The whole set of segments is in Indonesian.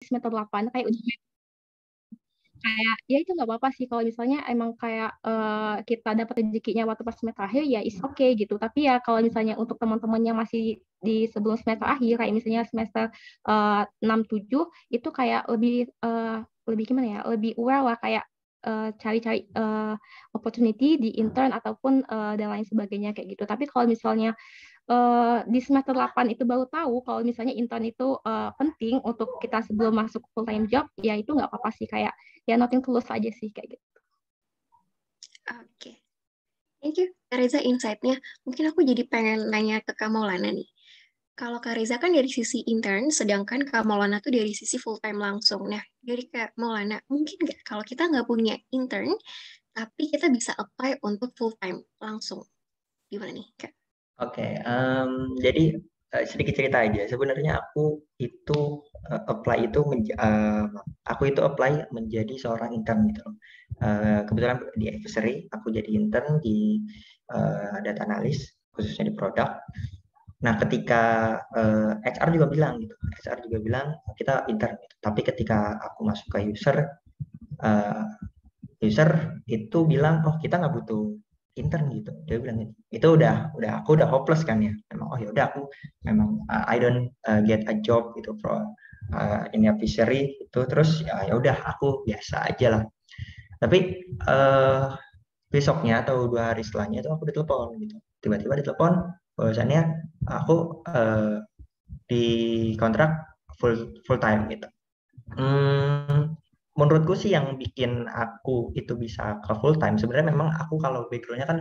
semester 8 kayak udah kayak ya itu nggak apa-apa sih kalau misalnya emang kayak kita dapat rezekinya waktu pas semester akhir ya is okay gitu. Tapi ya kalau misalnya untuk teman-teman yang masih di sebelum semester akhir kayak misalnya semester 6 7 itu kayak lebih gimana ya? Lebih aware lah kayak cari-cari opportunity di intern ataupun dan lain sebagainya kayak gitu. Tapi kalau misalnya di semester 8 itu baru tahu kalau misalnya intern itu penting untuk kita sebelum masuk full time job, ya itu nggak apa-apa sih kayak ya nothing tulus aja sih kayak gitu. Oke. Thank you, Kak Reza, insight-nya. Mungkin aku jadi pengen nanya ke Kak Maulana nih. Kalau Kak Reza kan dari sisi intern, sedangkan Kak Maulana tuh dari sisi full time langsung. Nah, dari Kak Maulana, mungkin nggak kalau kita nggak punya intern, tapi kita bisa apply untuk full time langsung? Gimana nih, Kak? Oke, jadi sedikit cerita aja. Sebenarnya aku itu apply menjadi seorang intern gitu loh. Kebetulan di advisory aku jadi intern di data analis khususnya di produk. Nah, ketika HR juga bilang gitu, HR juga bilang kita intern gitu. Tapi ketika aku masuk ke uh, user itu bilang oh kita nggak butuh intern gitu, dia bilang gitu. Itu udah aku udah hopeless kan ya, memang oh ya udah aku memang I don't get a job gitu in a fishery itu, terus ya udah aku biasa aja lah. Tapi besoknya atau 2 hari setelahnya itu aku ditelepon gitu, tiba-tiba ditelepon bahwasannya aku di kontrak full time gitu. Menurutku sih yang bikin aku itu bisa ke full time sebenarnya memang aku kalau backgroundnya kan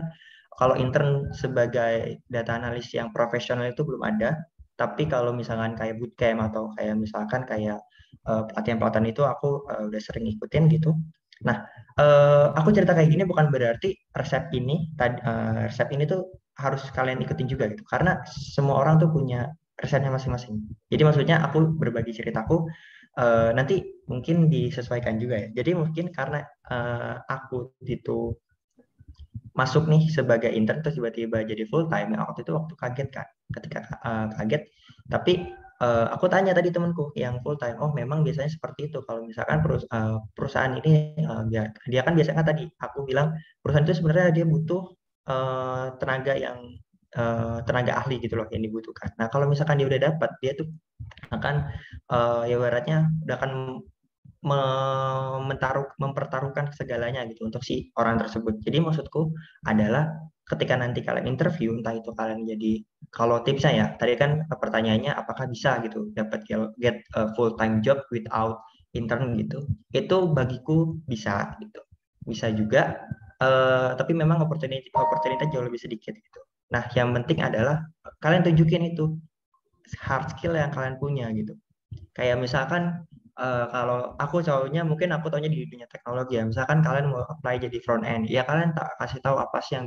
kalau intern sebagai data analis yang profesional itu belum ada, tapi kalau misalkan kayak bootcamp atau kayak misalkan kayak pelatihan-pelatihan itu aku udah sering ngikutin gitu. Nah, aku cerita kayak gini bukan berarti resep ini tuh harus kalian ikutin juga gitu, karena semua orang tuh punya resepnya masing-masing. Jadi maksudnya aku berbagi ceritaku, nanti mungkin disesuaikan juga ya. Jadi mungkin karena aku itu masuk nih sebagai intern terus tiba-tiba jadi full time, waktu kaget kan, ketika kaget. Tapi aku tanya tadi temanku yang full time, oh memang biasanya seperti itu. Kalau misalkan perusahaan ini dia kan biasanya tadi aku bilang perusahaan itu sebenarnya dia butuh tenaga ahli gitu loh yang dibutuhkan. Nah kalau misalkan dia udah dapat, dia tuh akan ya ibaratnya udah akan mempertaruhkan segalanya gitu untuk si orang tersebut. Jadi maksudku adalah ketika nanti kalian interview, entah itu kalian jadi, kalau tipsnya ya, tadi kan pertanyaannya apakah bisa gitu dapat get a full time job without intern gitu. Itu bagiku bisa gitu. Bisa juga, tapi memang opportunity jauh lebih sedikit gitu. Nah, yang penting adalah kalian tunjukin itu hard skill yang kalian punya gitu. Kayak misalkan kalau aku mungkin aku taunya di dunia teknologi ya. Misalkan kalian mau apply jadi front end, ya kalian tak kasih tahu apa sih yang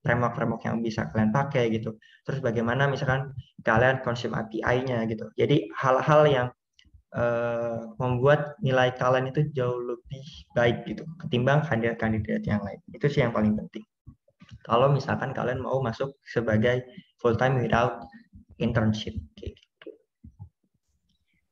framework yang bisa kalian pakai gitu. Terus bagaimana misalkan kalian consume API-nya gitu. Jadi hal-hal yang membuat nilai kalian itu jauh lebih baik gitu ketimbang kandidat-kandidat yang lain. Itu sih yang paling penting. Kalau misalkan kalian mau masuk sebagai full time without internship.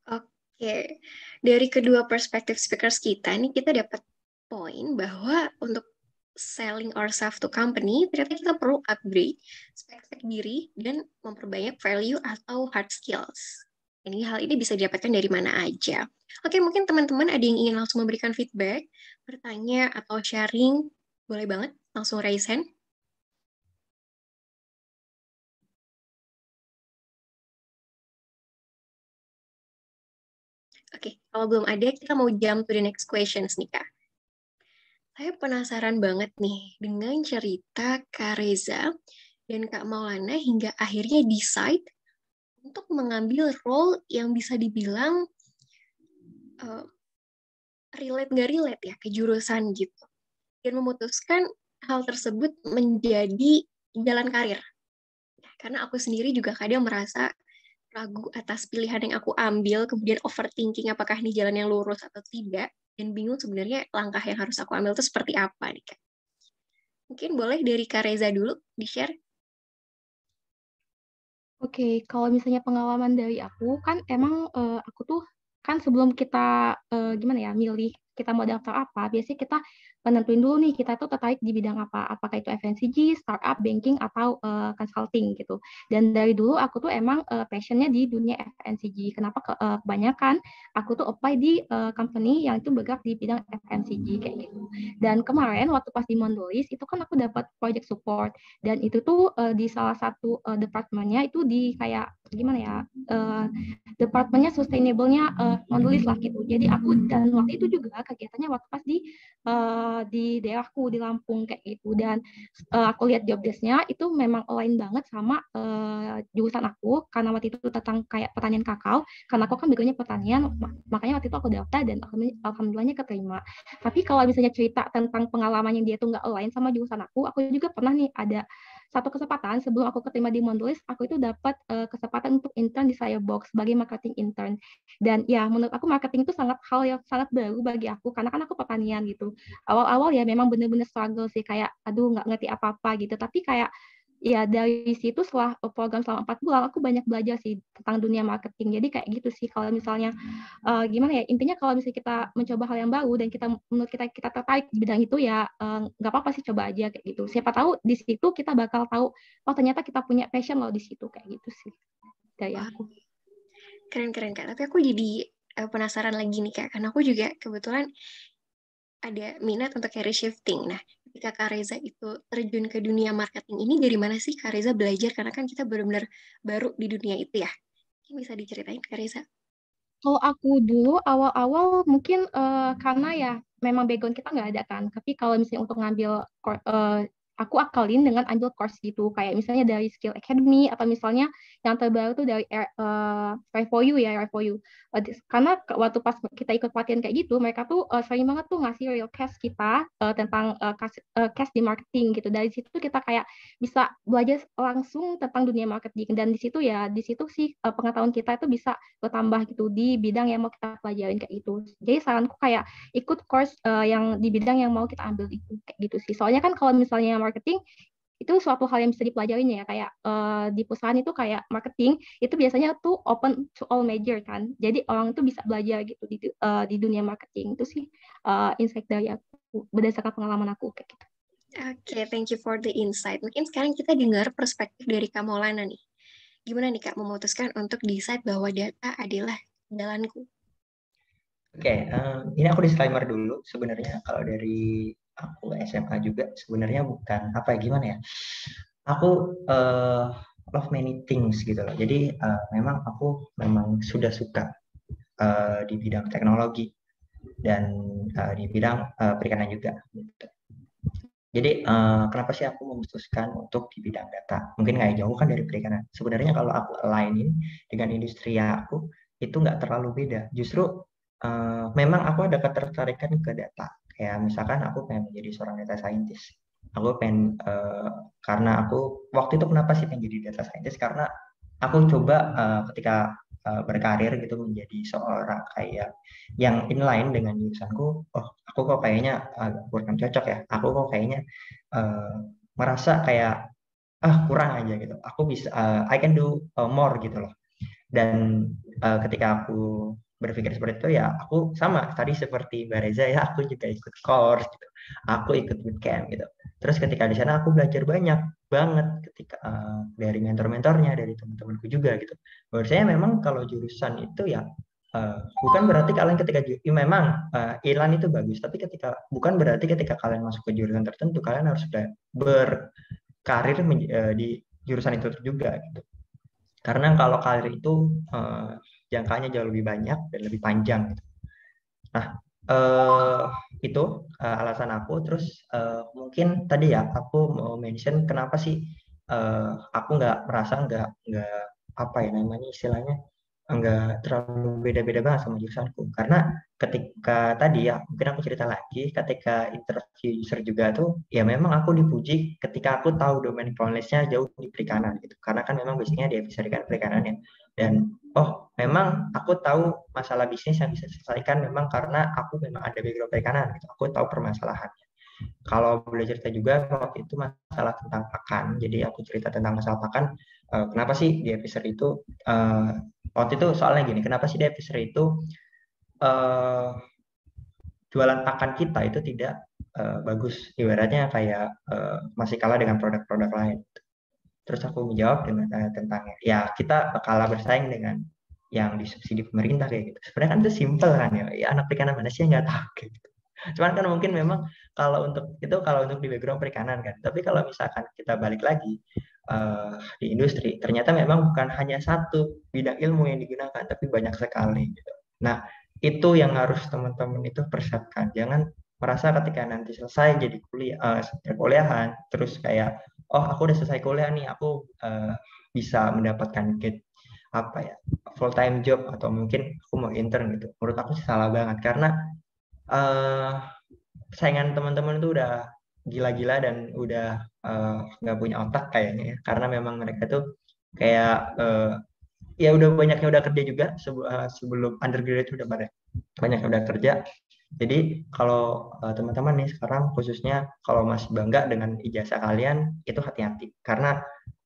Oke, dari kedua perspektif speakers kita nih kita dapat poin bahwa untuk selling ourselves to company ternyata kita perlu upgrade spek diri dan memperbanyak value atau hard skills. Hal ini bisa didapatkan dari mana aja. Oke, mungkin teman-teman ada yang ingin langsung memberikan feedback, bertanya atau sharing, boleh banget langsung raise hand. Oke, kalau belum ada, kita mau jump to the next questions nih, Kak. Saya penasaran banget nih dengan cerita Kak Reza dan Kak Maulana hingga akhirnya decide untuk mengambil role yang bisa dibilang relate nggak relate ya ke jurusan gitu. Dan memutuskan hal tersebut menjadi jalan karir. Karena aku sendiri juga kadang merasa ragu atas pilihan yang aku ambil, kemudian overthinking apakah ini jalan yang lurus atau tidak, dan bingung sebenarnya langkah yang harus aku ambil itu seperti apa nih, Kak. Mungkin boleh dari Kak Reza dulu di-share. Oke, kalau misalnya pengalaman dari aku kan emang aku tuh kan sebelum kita gimana ya milih kita mau daftar apa, biasanya kita nentuin dulu nih kita tuh tertarik di bidang apa, apakah itu FMCG, startup, banking atau consulting gitu. Dan dari dulu aku tuh emang passionnya di dunia FMCG. Kenapa kebanyakan aku tuh apply di company yang itu bergerak di bidang FMCG kayak gitu. Dan kemarin waktu pas di Mondelez itu kan aku dapat project support, dan itu tuh di salah satu departemennya itu di kayak gimana ya, departemennya sustainable-nya Mondelez lah gitu. Jadi aku dan waktu itu juga kegiatannya waktu pas di daerahku di Lampung kayak gitu, dan aku lihat job desk-nya itu memang align banget sama jurusan aku, karena waktu itu tentang kayak pertanian kakao, karena aku kan background-nya pertanian, makanya waktu itu aku daftar dan alhamdulillahnya keterima. Tapi kalau misalnya cerita tentang pengalaman yang dia tuh nggak align sama jurusan aku juga pernah nih ada satu kesempatan sebelum aku keterima di Mondelez, aku itu dapat kesempatan untuk intern di Firebox sebagai marketing intern. Dan ya menurut aku marketing itu hal yang sangat baru bagi aku, karena kan aku pertanian gitu. Awal-awal ya memang bener-bener struggle sih, kayak aduh nggak ngerti apa-apa gitu. Tapi kayak ya dari situ setelah program selama 4 bulan aku banyak belajar sih tentang dunia marketing. Jadi kayak gitu sih kalau misalnya gimana ya, intinya kalau misalnya kita mencoba hal yang baru dan menurut kita tertarik di bidang itu ya nggak apa-apa sih, coba aja kayak gitu. Siapa tahu di situ kita bakal tahu oh ternyata kita punya passion loh di situ kayak gitu sih dari aku. Keren Kak. Tapi aku jadi penasaran lagi nih Kak, karena aku juga kebetulan ada minat untuk career shifting. Nah, ketika Kak Reza itu terjun ke dunia marketing ini, dari mana sih Kak Reza belajar? Karena kan kita benar-benar baru di dunia itu ya. Mungkin bisa diceritain Kak Reza? Kalau aku dulu awal-awal mungkin karena ya memang background kita nggak ada kan. Tapi kalau misalnya untuk ngambil aku akalin dengan ambil course gitu, kayak misalnya dari Skill Academy atau misalnya yang terbaru tuh dari Right4U ya, Right4U. Karena waktu pas kita ikut pelatihan kayak gitu, mereka tuh sering banget tuh ngasih real case kita tentang case di marketing gitu. Dari situ kita kayak bisa belajar langsung tentang dunia marketing, dan di situ sih pengetahuan kita itu bisa bertambah gitu di bidang yang mau kita pelajarin kayak gitu. Jadi saranku kayak ikut course yang di bidang yang mau kita ambil itu kayak gitu sih. Soalnya kan kalau misalnya marketing itu suatu hal yang bisa dipelajarin ya, kayak di perusahaan itu kayak marketing itu biasanya tuh open to all major kan. Jadi orang itu bisa belajar gitu di dunia marketing. Itu sih insight dari aku berdasarkan pengalaman aku kayak gitu. Oke, thank you for the insight. Mungkin sekarang kita dengar perspektif dari Kak Maulana nih. Gimana nih Kak memutuskan untuk decide bahwa data adalah jalanku? Oke, ini aku disclaimer dulu. Sebenarnya kalau dari aku SMA juga sebenarnya bukan apa ya, gimana ya. Aku love many things gitu loh. Jadi memang aku memang sudah suka di bidang teknologi dan di bidang perikanan juga. Gitu. Jadi kenapa sih aku memutuskan untuk di bidang data? Mungkin nggak jauh kan dari perikanan. Sebenarnya kalau aku alignin dengan industri aku itu nggak terlalu beda. Justru memang aku ada ketertarikan ke data. Kayak misalkan aku pengen menjadi seorang data scientist. Aku pengen karena aku waktu itu kenapa sih pengen jadi data scientist? Karena aku coba ketika berkarir gitu menjadi seorang kayak yang inline dengan jurusanku, oh aku kok kayaknya kurang cocok ya, aku kok kayaknya merasa kayak kurang aja gitu, aku bisa I can do more gitu loh. Dan ketika aku berpikir seperti itu ya aku sama tadi seperti Mbak Reza ya, aku juga ikut course gitu, aku ikut bootcamp gitu. Terus ketika di sana aku belajar banyak banget ketika dari mentor-mentornya, dari teman-temanku juga gitu. Menurut saya memang kalau jurusan itu ya bukan berarti kalian ketika memang ILAN itu bagus, tapi bukan berarti ketika kalian masuk ke jurusan tertentu kalian harus sudah berkarir di jurusan itu juga gitu. Karena kalau karir itu jangkanya jauh lebih banyak dan lebih panjang. Gitu. Nah, itu alasan aku. Terus mungkin tadi ya aku mau mention kenapa sih aku nggak merasa nggak apa ya namanya istilahnya nggak terlalu beda-beda banget sama jurusanku. Karena ketika tadi ya mungkin aku cerita lagi ketika interview user juga tuh ya memang aku dipuji ketika aku tahu domain knowledge-nya jauh di perikanan gitu. Karena kan memang basicnya di perikanan ya. Dan oh memang aku tahu masalah bisnis yang bisa diselesaikan memang karena aku memang ada background perikanan gitu. Aku tahu permasalahannya. Kalau boleh cerita juga waktu itu masalah tentang pakan. Jadi aku cerita tentang masalah pakan. Kenapa sih di episode itu waktu itu soalnya gini, kenapa sih di episode itu eh, jualan pakan kita itu tidak bagus, ibaratnya kayak masih kalah dengan produk-produk lain. Terus aku menjawab dengan tentang ya kita kalah bersaing dengan yang disubsidi pemerintah kayak gitu. Sebenarnya kan itu simple kan ya, ya anak perikanan mana sih yang nggak tahu kayak gitu. Cuman kan mungkin memang kalau untuk di background perikanan kan. Tapi kalau misalkan kita balik lagi di industri, ternyata memang bukan hanya satu bidang ilmu yang digunakan, tapi banyak sekali gitu. Nah, itu yang harus teman-teman itu persiapkan. Jangan merasa ketika nanti selesai jadi kuliahan, terus kayak, oh aku udah selesai kuliah nih, aku bisa mendapatkan apa ya full time job atau mungkin aku mau intern gitu. Menurut aku sih salah banget karena eh, saingan teman-teman itu udah gila-gila dan udah nggak punya otak kayaknya ya. Karena memang mereka tuh kayak ya udah banyaknya udah kerja juga sebelum undergraduate udah banyak yang udah kerja. Jadi kalau teman-teman nih sekarang khususnya kalau masih bangga dengan ijazah kalian itu hati-hati karena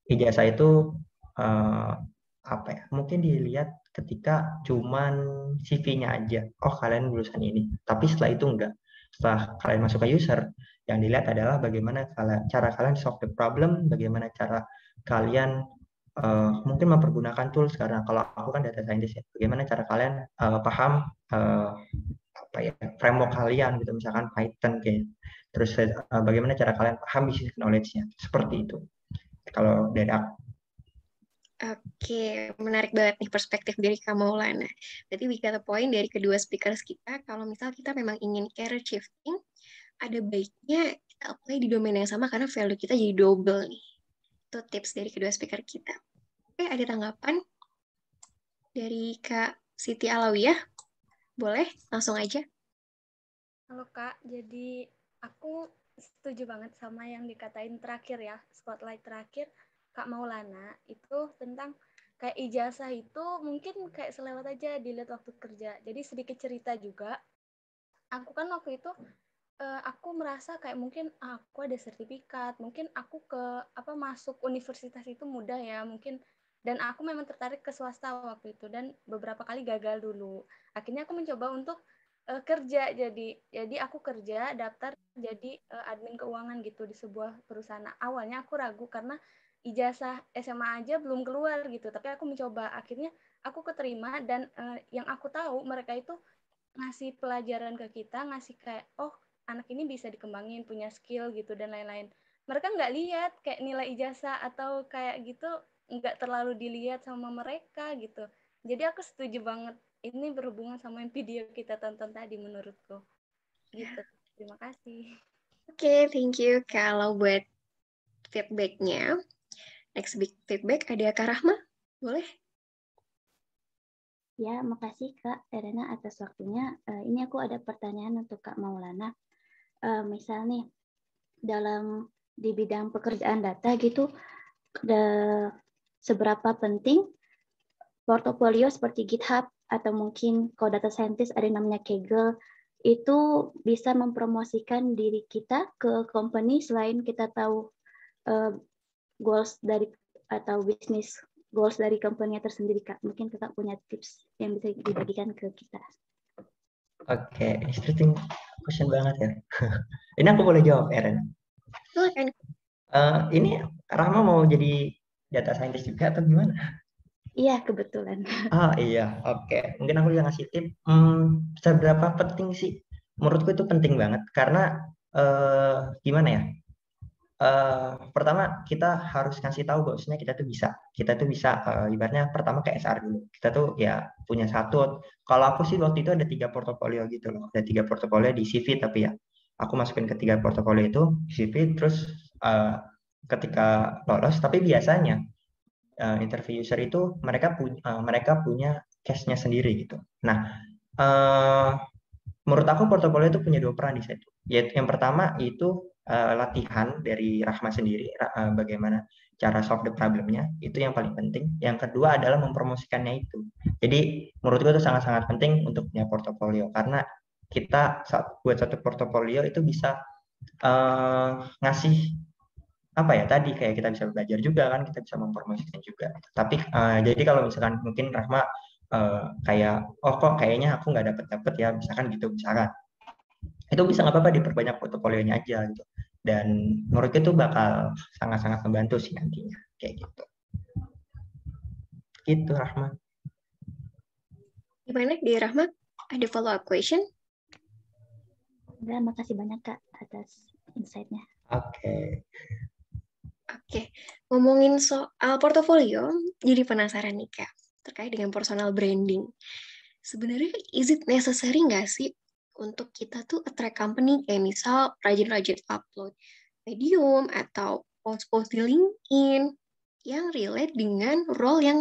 ijazah itu eh, apa ya mungkin dilihat ketika cuman CV-nya aja oh kalian lulusan ini tapi setelah itu enggak setelah kalian masuk ke user yang dilihat adalah bagaimana cara kalian solve the problem bagaimana cara kalian mungkin mempergunakan tools karena kalau aku kan data scientist ya bagaimana cara kalian paham uh, apa ya framework kalian gitu misalkan Python kayak terus bagaimana cara kalian paham business knowledge-nya seperti itu kalau dari aku. Oke, menarik banget nih perspektif dari Kak Maulana. Berarti we got a point dari kedua speakers kita, kalau misal kita memang ingin career shifting, ada baiknya kita apply di domain yang sama karena value kita jadi double nih. Itu tips dari kedua speaker kita. Oke, ada tanggapan dari Kak Siti Alawiyah? Boleh, langsung aja. Halo Kak, jadi aku setuju banget sama yang dikatain terakhir ya, spotlight terakhir Kak Maulana, itu tentang kayak ijazah itu mungkin kayak selewat aja dilihat waktu kerja. Jadi sedikit cerita juga, aku kan waktu itu aku merasa kayak mungkin aku ada sertifikat, mungkin aku masuk universitas itu mudah ya, mungkin dan aku memang tertarik ke swasta waktu itu dan beberapa kali gagal dulu. Akhirnya aku mencoba untuk kerja jadi aku kerja daftar jadi admin keuangan gitu di sebuah perusahaan. Nah, awalnya aku ragu karena ijazah SMA aja belum keluar gitu, tapi aku mencoba. Akhirnya aku keterima dan yang aku tahu mereka itu ngasih pelajaran ke kita, ngasih kayak oh anak ini bisa dikembangin, punya skill gitu dan lain-lain. Mereka nggak lihat kayak nilai ijazah atau kayak gitu nggak terlalu dilihat sama mereka gitu. Jadi aku setuju banget ini berhubungan sama yang video kita tonton tadi menurutku. Gitu. Terima kasih. Oke, thank you. Kalau buat feedback-nya, next big feedback ada Kak Rahma, boleh? Ya, makasih Kak Erena atas waktunya. Ini aku ada pertanyaan untuk Kak Maulana. Misal nih, di bidang pekerjaan data gitu, seberapa penting portofolio seperti GitHub atau mungkin kalau data scientist ada yang namanya Kaggle itu bisa mempromosikan diri kita ke company selain kita tahu goals dari atau bisnis goals dari company tersendiri Kak. Mungkin Kakak punya tips yang bisa dibagikan ke kita. Oke, interesting question banget ya. Ini aku boleh jawab, Eren. Silakan. Ini Rahma mau jadi data scientist juga atau gimana? Iya, kebetulan. Ah iya, oke. Mungkin aku yang ngasih tip. Seberapa penting sih? Menurutku itu penting banget karena gimana ya? Pertama kita harus ngasih tahu bahwasanya kita tuh bisa ibaratnya pertama ke SR dulu kita tuh ya punya satu kalau aku sih waktu itu ada 3 portofolio gitu loh ada 3 portofolio di CV tapi ya aku masukin ke 3 portofolio itu di CV terus ketika lolos tapi biasanya interview user itu mereka punya case-nya sendiri gitu nah menurut aku portofolio itu punya 2 peran di situ. Yaitu yang pertama itu latihan dari Rahma sendiri, bagaimana cara solve the problemnya, itu yang paling penting. Yang kedua adalah mempromosikannya itu. Jadi menurutku itu sangat-sangat penting untuk punya portofolio karena kita buat satu portofolio itu bisa ngasih apa ya tadi kayak kita bisa belajar juga kan kita bisa mempromosikan juga. Tapi jadi kalau misalkan mungkin Rahma kayak oh kok kayaknya aku nggak dapet ya, misalkan gitu, misalkan itu bisa nggak apa-apa diperbanyak portofolionya aja gitu. Dan menurutku itu bakal sangat-sangat membantu sih nantinya kayak gitu. Gitu Rahma. Gimana di Rahma? Ada follow up question? Udah, makasih banyak Kak atas insight-nya. Oke. Ngomongin soal portofolio, jadi penasaran nih Kak, terkait dengan personal branding. Sebenarnya is it necessary nggak sih untuk kita tuh attract company kayak misal rajin-rajin upload Medium atau post-post di LinkedIn yang relate dengan role yang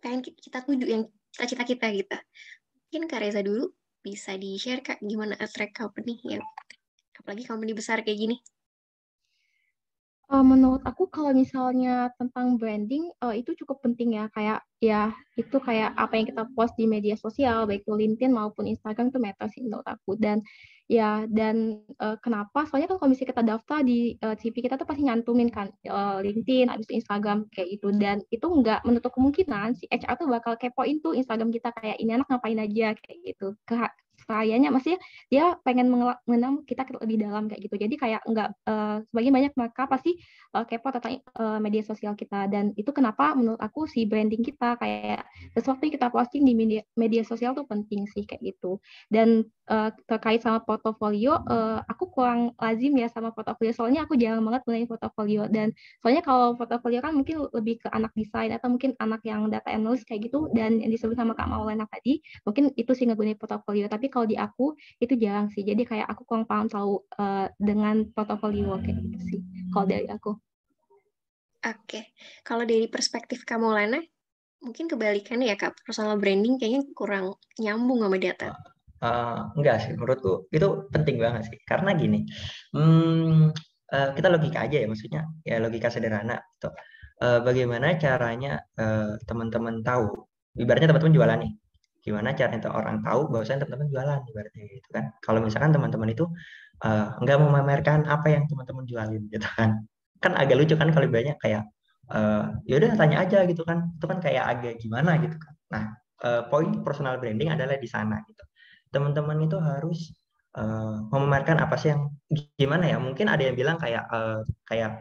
pengen kita tuju, yang cita-cita kita. Mungkin Kak Reza dulu bisa di-share Kak gimana attract company yang apalagi company besar kayak gini. Menurut aku kalau misalnya tentang branding itu cukup penting ya, kayak ya itu kayak apa yang kita post di media sosial baik itu LinkedIn maupun Instagram itu matter sih menurut aku. Dan kenapa? Soalnya kan kalau misalnya kita daftar di CV kita tuh pasti nyantumin kan LinkedIn, habis itu Instagram kayak gitu, dan itu nggak menutup kemungkinan si HR tuh bakal kepoin tuh Instagram kita kayak ini anak ngapain aja kayak gitu. Kayaknya maksudnya dia pengen mengenal kita lebih dalam kayak gitu. Jadi kayak nggak sebagian banyak mereka pasti kepo tentang media sosial kita, dan itu kenapa menurut aku si branding kita kayak sesuatu yang kita posting di media sosial tuh penting sih kayak gitu. Dan terkait sama portofolio, aku kurang lazim ya sama portofolio, soalnya aku jarang banget gunain portofolio. Dan soalnya kalau portofolio kan mungkin lebih ke anak desain atau mungkin anak yang data analyst kayak gitu, dan yang disebut sama Kak Maulana tadi mungkin itu sih ngegunain portofolio. Tapi kalau di aku itu jarang sih, jadi kayak aku kurang paham tahu dengan portofolio kayak gitu sih kalau dari aku. Oke, kalau dari perspektif kamu Lana, mungkin kebalikannya ya Kak, personal branding kayaknya kurang nyambung sama data. Enggak sih, menurutku itu penting banget sih. Karena gini, kita logika aja ya, maksudnya ya logika sederhana. Gitu. Bagaimana caranya teman-teman tahu, ibaratnya teman-teman jualan nih, gimana caranya orang tahu bahwasanya teman-teman jualan, ibaratnya gitu kan. Kalau misalkan teman-teman itu nggak memamerkan apa yang teman-teman jualin gitu kan agak lucu kan kalau banyak kayak ya udah tanya aja gitu kan, itu kan kayak agak gimana gitu kan. Nah, poin personal branding adalah di sana gitu. Teman-teman itu harus memamerkan apa sih yang gimana ya, mungkin ada yang bilang kayak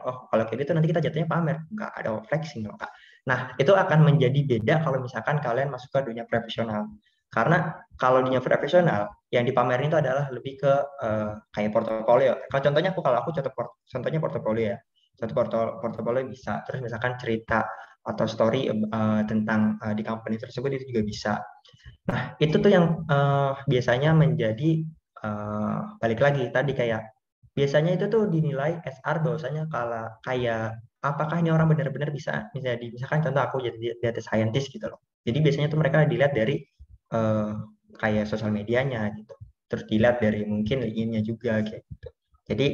oh kalau kayak gitu nanti kita jatuhnya pamer, nggak ada flexing loh Kak. Nah itu akan menjadi beda kalau misalkan kalian masuk ke dunia profesional, karena kalau dunia profesional yang dipamerin itu adalah lebih ke kayak portofolio. Kalau aku contohnya portofolio ya, contoh portofolio bisa, terus misalkan cerita atau story tentang di company tersebut itu juga bisa. Nah, itu tuh yang biasanya menjadi balik lagi tadi kayak biasanya itu tuh dinilai SR bahwasanya kalau kayak apakah ini orang benar-benar bisa misalkan contoh aku jadi data scientist gitu loh. Jadi biasanya tuh mereka dilihat dari kayak sosial medianya gitu. Terus dilihat dari mungkin LinkedIn-nya juga kayak gitu. Jadi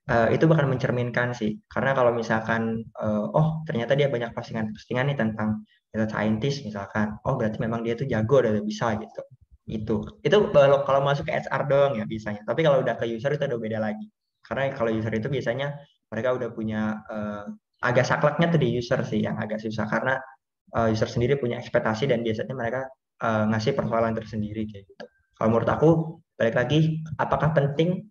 itu bakal mencerminkan sih. Karena kalau misalkan oh ternyata dia banyak postingan nih tentang data scientist misalkan, oh berarti memang dia tuh jago dan bisa gitu. Itu kalau masuk ke HR doang ya bisanya. Tapi kalau udah ke user itu udah beda lagi. Karena kalau user itu biasanya mereka udah punya agak sakleknya tuh di user sih yang agak susah, karena user sendiri punya ekspektasi dan biasanya mereka ngasih persoalan tersendiri kayak gitu. Kalau menurut aku balik lagi apakah penting?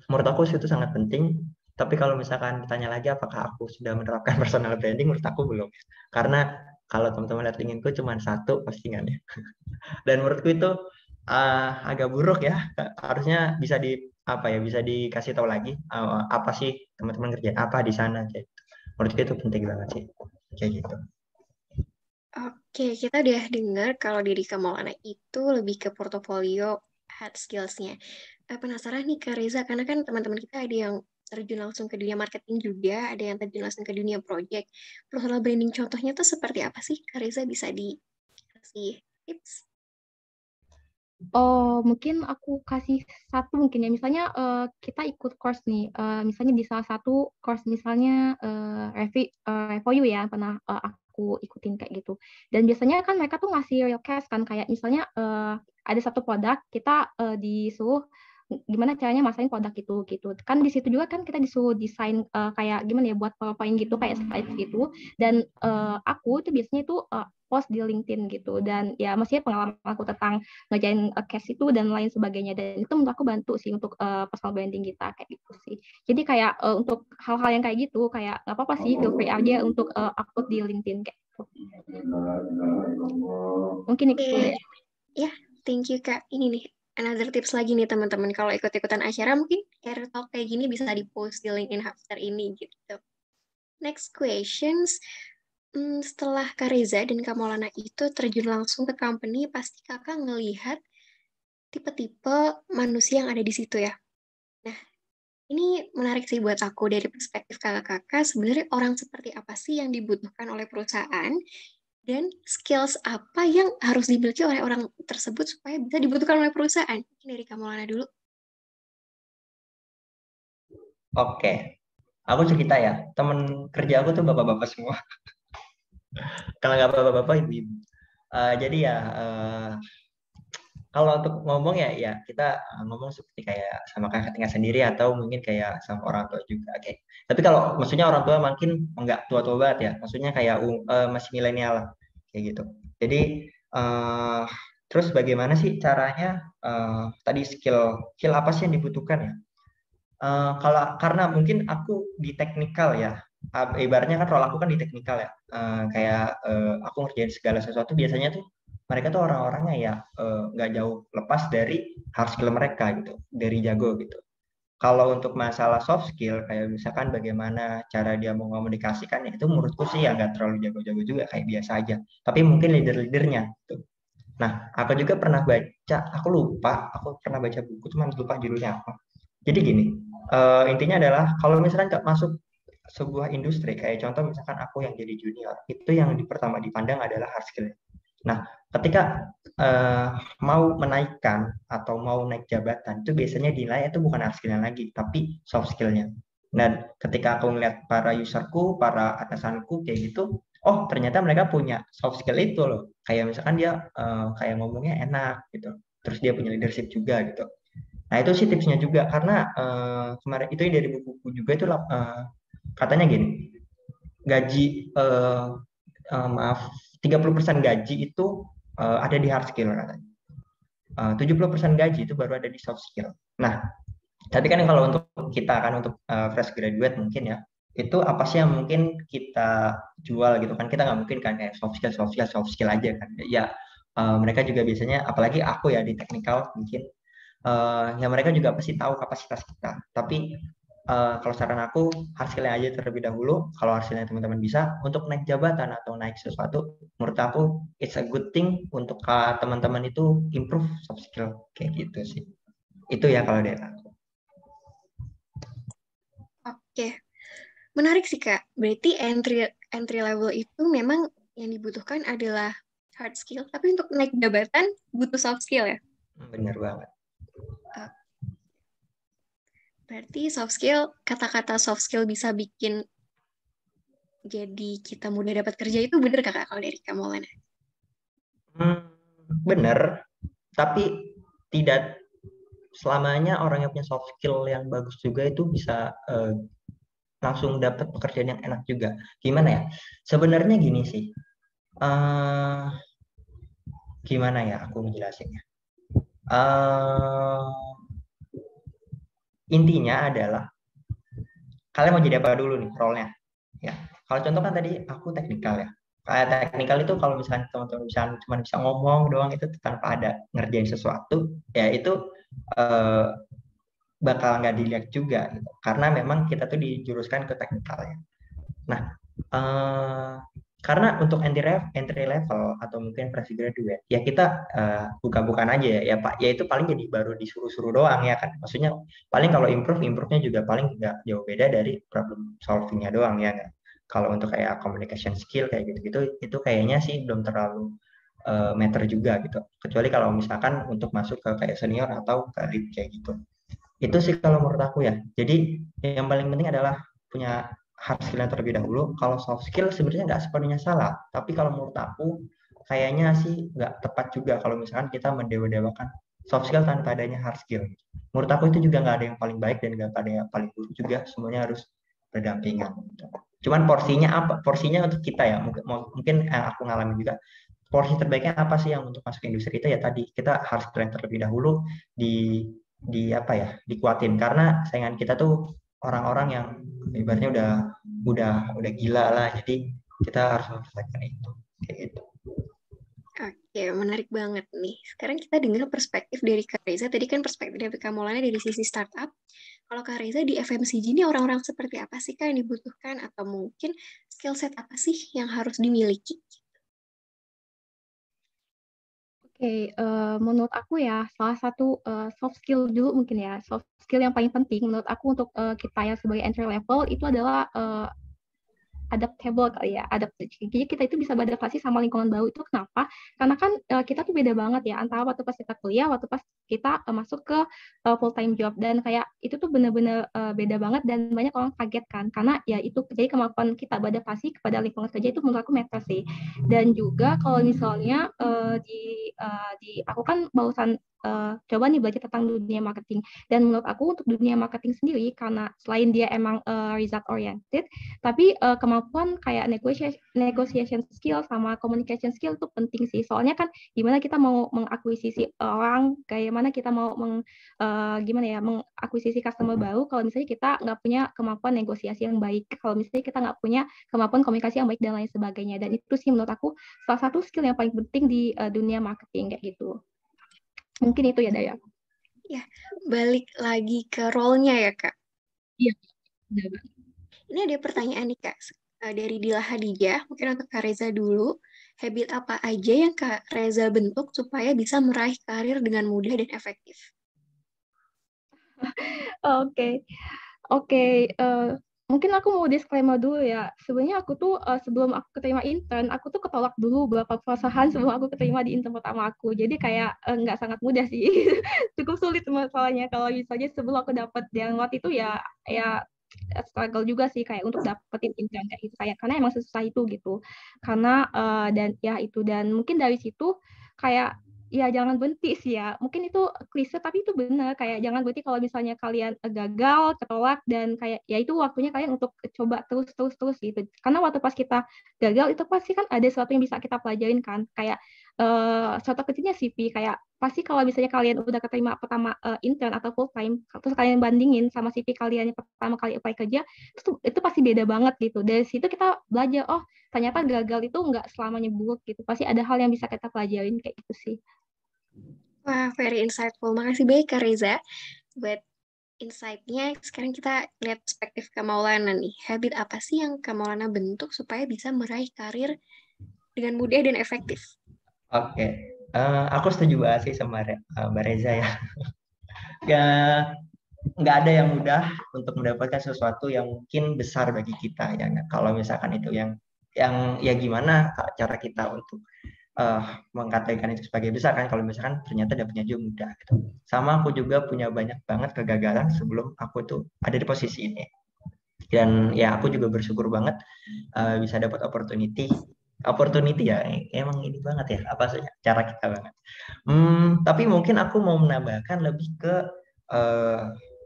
Menurut aku itu sangat penting. Tapi kalau misalkan ditanya lagi apakah aku sudah menerapkan personal branding, menurut aku belum. Karena kalau teman-teman lihat LinkedIn-ku cuma satu postingannya. Dan menurutku itu agak buruk ya. Harusnya bisa dikasih tahu lagi apa sih teman-teman kerjaan apa di sana kayak gitu. Menurutku itu penting banget sih kayak gitu. Oke, kita udah dengar kalau diri Maulana itu lebih ke portofolio hard skills-nya. Penasaran nih Kak Reza, karena kan teman-teman kita ada yang terjun langsung ke dunia marketing juga, ada yang terjun langsung ke dunia project. Personal branding contohnya tuh seperti apa sih? Kak Reza bisa dikasih tips? Oh, mungkin aku kasih satu mungkin ya. Misalnya kita ikut course nih. Misalnya di salah satu course misalnya Revo ya pernah aku ikutin kayak gitu. Dan biasanya kan mereka tuh ngasih real case kan, kayak misalnya ada satu produk kita disuruh gimana caranya masain produk itu gitu. Kan di situ juga kan kita disuruh desain kayak gimana ya buat PowerPoint gitu kayak slide gitu. Dan aku tuh biasanya itu post di LinkedIn gitu, dan ya maksudnya pengalaman aku tentang ngerjain case itu dan lain sebagainya, dan itu menurut aku bantu sih untuk personal branding kita kayak gitu sih. Jadi kayak untuk hal-hal yang kayak gitu kayak nggak apa-apa sih, feel free aja untuk upload di LinkedIn kayak gitu. Mungkin itu deh. Ya, thank you Kak. Ini nih another tips lagi nih teman-teman, kalau ikut-ikutan acara mungkin career talk kayak gini bisa di-post di LinkedIn after ini gitu. Next questions. Setelah Kak Reza dan Kak Maulana itu terjun langsung ke company, pasti kakak ngelihat tipe-tipe manusia yang ada di situ ya. Nah, ini menarik sih buat aku dari perspektif kakak-kakak, sebenarnya orang seperti apa sih yang dibutuhkan oleh perusahaan, dan skills apa yang harus dimiliki oleh orang tersebut supaya bisa dibutuhkan oleh perusahaan. Mungkin dari Kak Maulana dulu. Oke, aku cerita ya, temen kerja aku tuh bapak-bapak semua. Kalau nggak bapak-bapak, ibu-ibu. Jadi ya, kalau untuk ngomong ya kita ngomong seperti kayak sama kakak tinggal sendiri atau mungkin kayak sama orang tua juga. Oke. Tapi kalau maksudnya orang tua makin nggak tua-tua banget ya, maksudnya kayak masih milenial lah, kayak gitu. Jadi terus bagaimana sih caranya tadi skill apa sih yang dibutuhkan ya? Kalau karena mungkin aku di teknikal ya, ibaratnya kan role aku kan di teknikal ya, kayak aku ngerjain segala sesuatu, biasanya tuh mereka tuh orang-orangnya ya nggak jauh lepas dari hard skill mereka gitu, dari jago gitu. Kalau untuk masalah soft skill kayak misalkan bagaimana cara dia mengomunikasikan, ya itu menurutku sih ya nggak terlalu jago-jago juga, kayak biasa aja. Tapi mungkin leader-leadernya gitu. Nah, aku juga pernah baca, aku pernah baca buku, cuman lupa judulnya apa. Jadi gini, intinya adalah kalau misalkan nggak masuk sebuah industri, kayak contoh misalkan aku yang jadi junior, itu yang pertama dipandang adalah hard skill. Nah, ketika mau menaikkan atau mau naik jabatan, itu biasanya dinilai itu bukan hard skill-nya lagi, tapi soft skill-nya. Dan ketika aku melihat para userku, para atasanku kayak gitu, oh ternyata mereka punya soft skill itu loh. Kayak misalkan dia kayak ngomongnya enak gitu, terus dia punya leadership juga gitu. Nah itu sih tipsnya juga, karena kemarin itu dari buku-buku juga itu katanya gini, gaji maaf 30% gaji itu ada di hard skill katanya. 70% gaji itu baru ada di soft skill. Nah, tapi kan kalau untuk kita kan untuk fresh graduate mungkin ya, itu apa sih yang mungkin kita jual gitu kan, kita nggak mungkin kan kayak soft skill aja kan. Ya mereka juga biasanya, apalagi aku ya di technical mungkin ya mereka juga pasti tahu kapasitas kita. Tapi kalau saran aku, hasilnya aja terlebih dahulu. Kalau hasilnya teman-teman bisa untuk naik jabatan atau naik sesuatu, menurut aku it's a good thing untuk teman-teman itu improve soft skill kayak gitu sih. Itu ya kalau dari aku. Oke, menarik sih Kak. Berarti entry level itu memang yang dibutuhkan adalah hard skill, tapi untuk naik jabatan butuh soft skill ya? Bener banget. Berarti soft skill, kata-kata soft skill bisa bikin jadi kita mudah dapat kerja, itu bener Kakak kalau dari Kak Maulana? Bener, tapi tidak selamanya orang yang punya soft skill yang bagus juga itu bisa langsung dapat pekerjaan yang enak juga. Gimana ya? Sebenarnya gini sih, gimana ya aku menjelasinnya? Intinya adalah kalian mau jadi apa dulu nih role-nya? Ya, kalau contoh kan tadi aku teknikal ya. Kayak teknikal itu kalau misalnya teman-teman cuma bisa ngomong doang itu tanpa ada ngerjain sesuatu, ya itu bakal nggak dilihat juga gitu. Karena memang kita tuh dijuruskan ke teknikal ya. Nah, karena untuk entry level atau mungkin fresh graduate ya kita bukan aja ya Pak, ya itu paling jadi baru disuruh-suruh doang ya kan, maksudnya paling kalau improve-nya juga paling nggak jauh beda dari problem solvingnya doang ya kan? Kalau untuk kayak communication skill kayak gitu-gitu itu kayaknya sih belum terlalu matter juga gitu, kecuali kalau misalkan untuk masuk ke kayak senior atau ke lead kayak gitu. Itu sih kalau menurut aku ya. Jadi yang paling penting adalah punya hard skill yang terlebih dahulu. Kalau soft skill sebenarnya nggak sepenuhnya salah. Tapi kalau menurut aku kayaknya sih nggak tepat juga kalau misalkan kita mendewa-dewakan soft skill tanpa adanya hard skill. menurut aku itu juga nggak ada yang paling baik dan nggak ada yang paling buruk juga, semuanya harus berdampingan. Cuman porsinya untuk kita ya, mungkin yang aku ngalamin juga, porsi terbaiknya apa sih yang untuk masuk ke industri kita, ya tadi kita harus keren terlebih dahulu, di apa ya, dikuatin, karena saingan kita tuh orang-orang yang ibaratnya udah gila lah, jadi kita harus mempersiapkan itu kayak gitu. Oke, menarik banget nih. Sekarang kita dengar perspektif dari Kak Reza. Tadi kan perspektif dari Kak Maulana dari sisi startup. Kalau Kak Reza di FMCG ini orang-orang seperti apa sih Kak yang dibutuhkan? Atau mungkin skill set apa sih yang harus dimiliki? Oke, menurut aku ya salah satu soft skill dulu mungkin ya, soft skill yang paling penting menurut aku untuk kita yang sebagai entry level itu adalah adaptable kali ya, adaptasi. Jadi kita itu bisa beradaptasi sama lingkungan baru itu kenapa? Karena kan kita tuh beda banget ya antara waktu pas kita kuliah, waktu pas kita masuk ke full time job, dan kayak itu tuh bener-bener beda banget dan banyak orang kaget kan, karena ya itu jadi kemampuan kita beradaptasi kepada lingkungan kerja itu menurut aku matter sih. Dan juga kalau misalnya di aku kan barusan coba nih belajar tentang dunia marketing, dan menurut aku untuk dunia marketing sendiri karena selain dia emang result oriented, tapi kemampuan kayak negotiation skill sama communication skill itu penting sih. Soalnya kan gimana kita mau mengakuisisi orang, kayak mana kita mau gimana ya, mengakuisisi customer baru kalau misalnya kita nggak punya kemampuan negosiasi yang baik, kalau misalnya kita nggak punya kemampuan komunikasi yang baik dan lain sebagainya. Dan itu sih menurut aku salah satu skill yang paling penting di dunia marketing kayak gitu. Mungkin itu ya, Daya. Ya, balik lagi ke role-nya ya Kak. Iya. Ini ada pertanyaan nih Kak, dari Dila Hadijah, mungkin untuk Kak Reza dulu. Habit apa aja yang Kak Reza bentuk supaya bisa meraih karir dengan mudah dan efektif? Oke. Mungkin aku mau disclaimer dulu ya. Sebenarnya aku tuh sebelum aku keterima intern, aku tuh ketolak dulu beberapa perusahaan sebelum aku keterima di intern pertama aku. Jadi kayak nggak sangat mudah sih. Cukup sulit masalahnya kalau misalnya sebelum aku dapat yang waktu itu ya struggle juga sih kayak untuk dapetin intern kayak gitu, kayak karena emang susah itu gitu. Karena dan ya itu, dan mungkin dari situ kayak ya jangan berhenti sih ya. Mungkin itu klise tapi itu benar, kayak jangan berhenti kalau misalnya kalian gagal, ketolak, dan kayak ya itu waktunya kalian untuk coba terus gitu. Karena waktu pas kita gagal itu pasti kan ada sesuatu yang bisa kita pelajarin kan. Kayak contoh kecilnya CV, kayak pasti kalau misalnya kalian udah keterima pertama intern atau full time, terus kalian bandingin sama CV kalian yang pertama kali apply kerja, itu pasti beda banget gitu. Dari situ kita belajar, oh ternyata gagal itu nggak selamanya buruk gitu. Pasti ada hal yang bisa kita pelajarin kayak gitu sih. Wah, very insightful. Makasih banyak Kak Reza buat insight-nya. Sekarang kita lihat perspektif Kak Maulana nih. Habit apa sih yang Kak Maulana bentuk supaya bisa meraih karir dengan mudah dan efektif? Oke. Aku setuju banget sih sama Mbak Reza ya. Nggak ada yang mudah untuk mendapatkan sesuatu yang mungkin besar bagi kita ya. Kalau misalkan itu yang ya gimana cara kita untuk mengkategorikan itu sebagai besar kan, kalau misalkan ternyata dapetnya juga mudah gitu. Sama aku juga punya banyak banget kegagalan sebelum aku tuh ada di posisi ini, dan ya aku juga bersyukur banget bisa dapat opportunity ya, emang ini banget ya apa sih cara kita banget. Tapi mungkin aku mau menambahkan lebih ke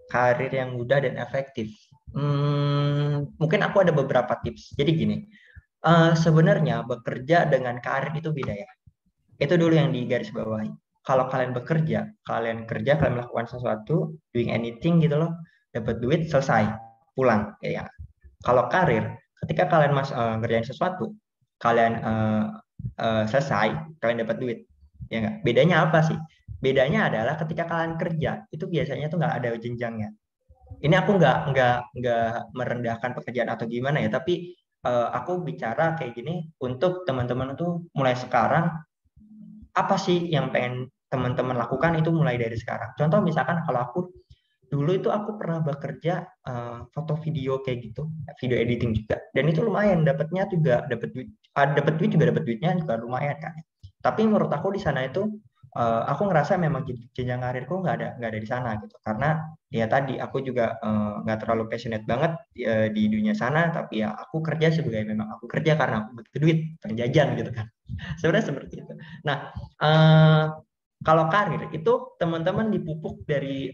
karir yang mudah dan efektif. Mungkin aku ada beberapa tips. Jadi gini, sebenarnya bekerja dengan karir itu beda ya. Itu dulu yang digarisbawahi. Kalau kalian bekerja, kalian melakukan sesuatu, doing anything gitu loh, dapat duit, selesai, pulang. Ya. Kalau karir, ketika kalian ngerjain sesuatu, kalian selesai, kalian dapat duit. Ya nggak? Bedanya apa sih? Bedanya adalah ketika kalian kerja, itu biasanya tuh nggak ada jenjangnya. Ini aku nggak merendahkan pekerjaan atau gimana ya, tapi aku bicara kayak gini untuk teman-teman tuh mulai sekarang, apa sih yang pengen teman-teman lakukan itu mulai dari sekarang. Contoh misalkan kalau aku dulu itu aku pernah bekerja foto video kayak gitu, video editing juga, dan itu lumayan dapatnya juga, dapat duitnya juga lumayan kan. Tapi menurut aku di sana itu aku ngerasa memang jenjang karirku nggak ada di sana gitu, karena ya tadi aku juga nggak terlalu passionate banget di dunia sana, tapi ya aku kerja sebagai memang aku kerja karena aku butuh duit penjajan gitu kan. Sebenarnya seperti itu. Nah, kalau karir itu teman-teman dipupuk dari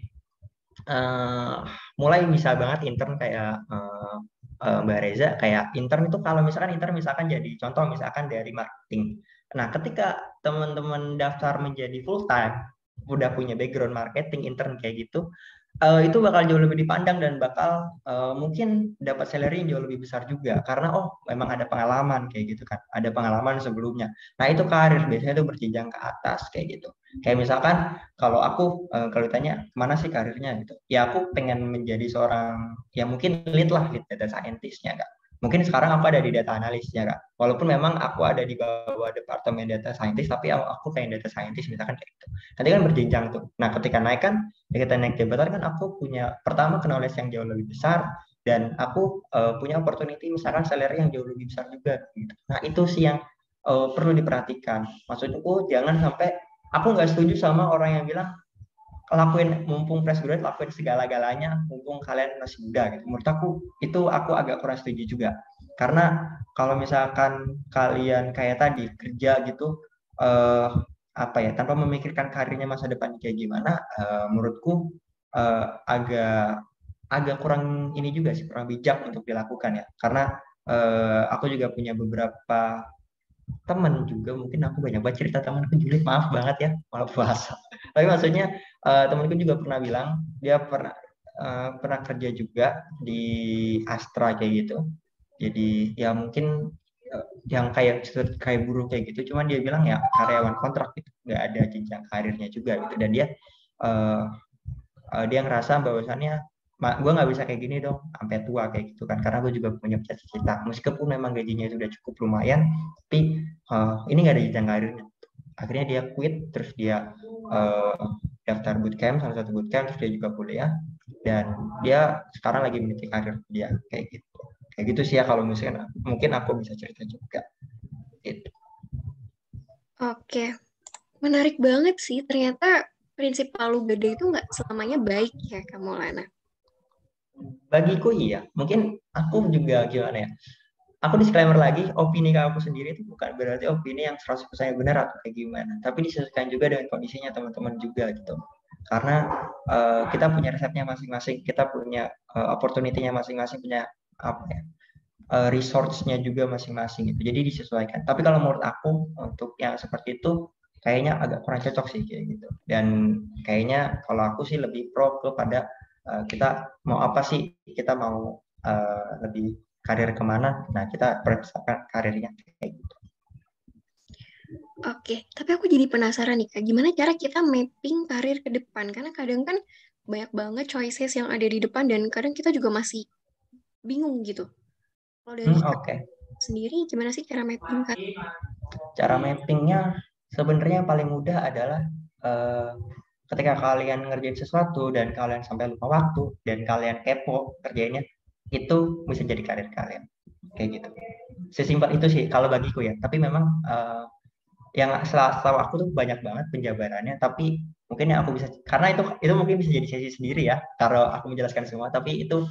eh, mulai bisa banget intern kayak Mbak Reza, kayak intern itu kalau misalkan intern misalkan jadi contoh misalkan dari marketing. Nah, ketika teman-teman daftar menjadi full time, udah punya background marketing intern kayak gitu, itu bakal jauh lebih dipandang dan bakal mungkin dapat salary yang jauh lebih besar juga karena oh memang ada pengalaman kayak gitu kan, ada pengalaman sebelumnya. Nah, itu karir biasanya itu berjenjang ke atas kayak gitu. Kayak misalkan kalau aku kalau ditanya mana sih karirnya gitu, ya aku pengen menjadi seorang ya mungkin lead data scientist-nya kak. Mungkin sekarang aku ada di data analis-nya kak. Walaupun memang aku ada di bawah departemen data scientist, tapi aku pengen data scientist misalkan kayak gitu. Nanti kan berjenjang tuh. Nah, ketika naik kan, ketika naik jabatan kan aku punya pertama knowledge yang jauh lebih besar dan aku punya opportunity misalkan salary yang jauh lebih besar juga gitu. Nah, itu sih yang perlu diperhatikan. Maksudku jangan sampai aku nggak setuju sama orang yang bilang lakuin mumpung fresh graduate lakuin segala-galanya mumpung kalian masih muda gitu. Menurut aku itu aku agak kurang setuju juga. Karena kalau misalkan kalian kayak tadi kerja gitu apa ya tanpa memikirkan karirnya masa depan kayak gimana menurutku agak agak kurang ini juga sih kurang bijak untuk dilakukan ya. Karena aku juga punya beberapa temen juga mungkin aku banyak banget cerita temanku julid maaf banget ya maaf puasa tapi maksudnya temanku juga pernah bilang dia pernah kerja juga di Astra kayak gitu jadi ya mungkin yang kayak buruh kayak gitu cuman dia bilang ya karyawan kontrak gitu nggak ada jenjang karirnya juga gitu dan uh, dia ngerasa bahwasannya gue nggak bisa kayak gini dong sampai tua kayak gitu kan karena gue juga punya cita-cita meskipun memang gajinya sudah cukup lumayan tapi ini nggak ada jenjang karirnya akhirnya dia quit terus dia daftar bootcamp salah satu bootcamp terus dia juga kuliah dan dia sekarang lagi meniti karir dia kayak gitu sih ya kalau misalnya mungkin aku bisa cerita juga gitu. Oke, menarik banget sih. Ternyata prinsip palu gada itu nggak selamanya baik ya, kamu Lana. Bagiku iya mungkin aku juga gimana ya aku disclaimer lagi, opini aku sendiri itu bukan berarti opini yang 100% benar atau kayak gimana. Tapi disesuaikan juga dengan kondisinya teman-teman juga gitu. Karena kita punya resepnya masing-masing, kita punya opportunity-nya masing-masing, punya apa ya, resource-nya juga masing-masing gitu. Jadi disesuaikan. Tapi kalau menurut aku untuk yang seperti itu kayaknya agak kurang cocok sih kayak gitu. Dan kayaknya kalau aku sih lebih pro kepada kita mau apa sih, kita mau lebih karir kemana, nah kita persiapkan karirnya kayak gitu. Oke, tapi aku jadi penasaran nih Kak, gimana cara kita mapping karir ke depan? Karena kadang kan banyak banget choices yang ada di depan dan kadang kita juga masih bingung gitu. Kalau dari Oke. sendiri, gimana sih cara mapping karir? Cara mappingnya sebenarnya yang paling mudah adalah ketika kalian ngerjain sesuatu dan kalian sampai lupa waktu dan kalian kepo kerjanya, itu bisa jadi karir kalian kayak gitu. Sesimpel itu sih kalau bagiku ya. Tapi memang yang setahu aku tuh banyak banget penjabarannya tapi mungkin yang aku bisa karena itu mungkin bisa jadi sesi sendiri ya kalau aku menjelaskan semua tapi itu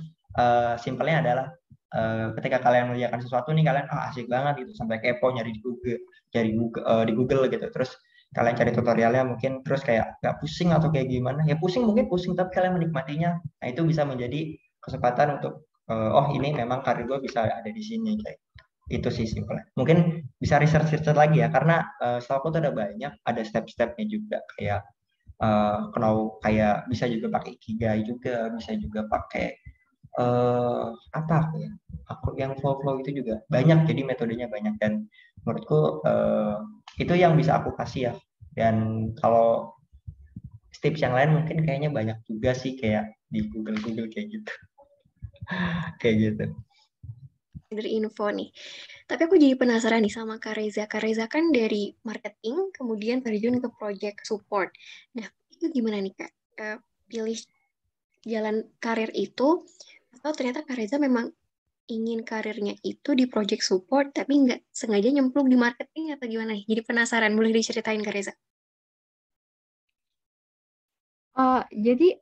simpelnya adalah ketika kalian mengerjakan sesuatu nih kalian asik banget gitu sampai kepo nyari di Google gitu terus kalian cari tutorialnya mungkin terus kayak nggak pusing atau kayak gimana ya pusing mungkin pusing tapi kalian menikmatinya nah itu bisa menjadi kesempatan untuk oh ini memang karir gue bisa ada di sini kayak itu sih simpelnya. Mungkin bisa research lagi ya, karena setahu aku tuh ada banyak, ada step-stepnya juga kayak kayak bisa juga pakai ikigai juga, bisa juga pakai apa ya? Aku yang flow itu juga banyak, jadi metodenya banyak dan menurutku itu yang bisa aku kasih ya. Dan kalau tips yang lain mungkin kayaknya banyak juga sih kayak di Google kayak gitu, kayak gitu. Dari info nih. Tapi aku jadi penasaran nih sama Kak Reza. Kak Reza kan dari marketing, kemudian terjun ke project support. Nah, itu gimana nih Kak? Pilih jalan karir itu, atau ternyata Kak Reza memang ingin karirnya itu di project support, tapi nggak sengaja nyemplung di marketing atau gimana nih? Jadi penasaran, boleh diceritain Kak Reza? Jadi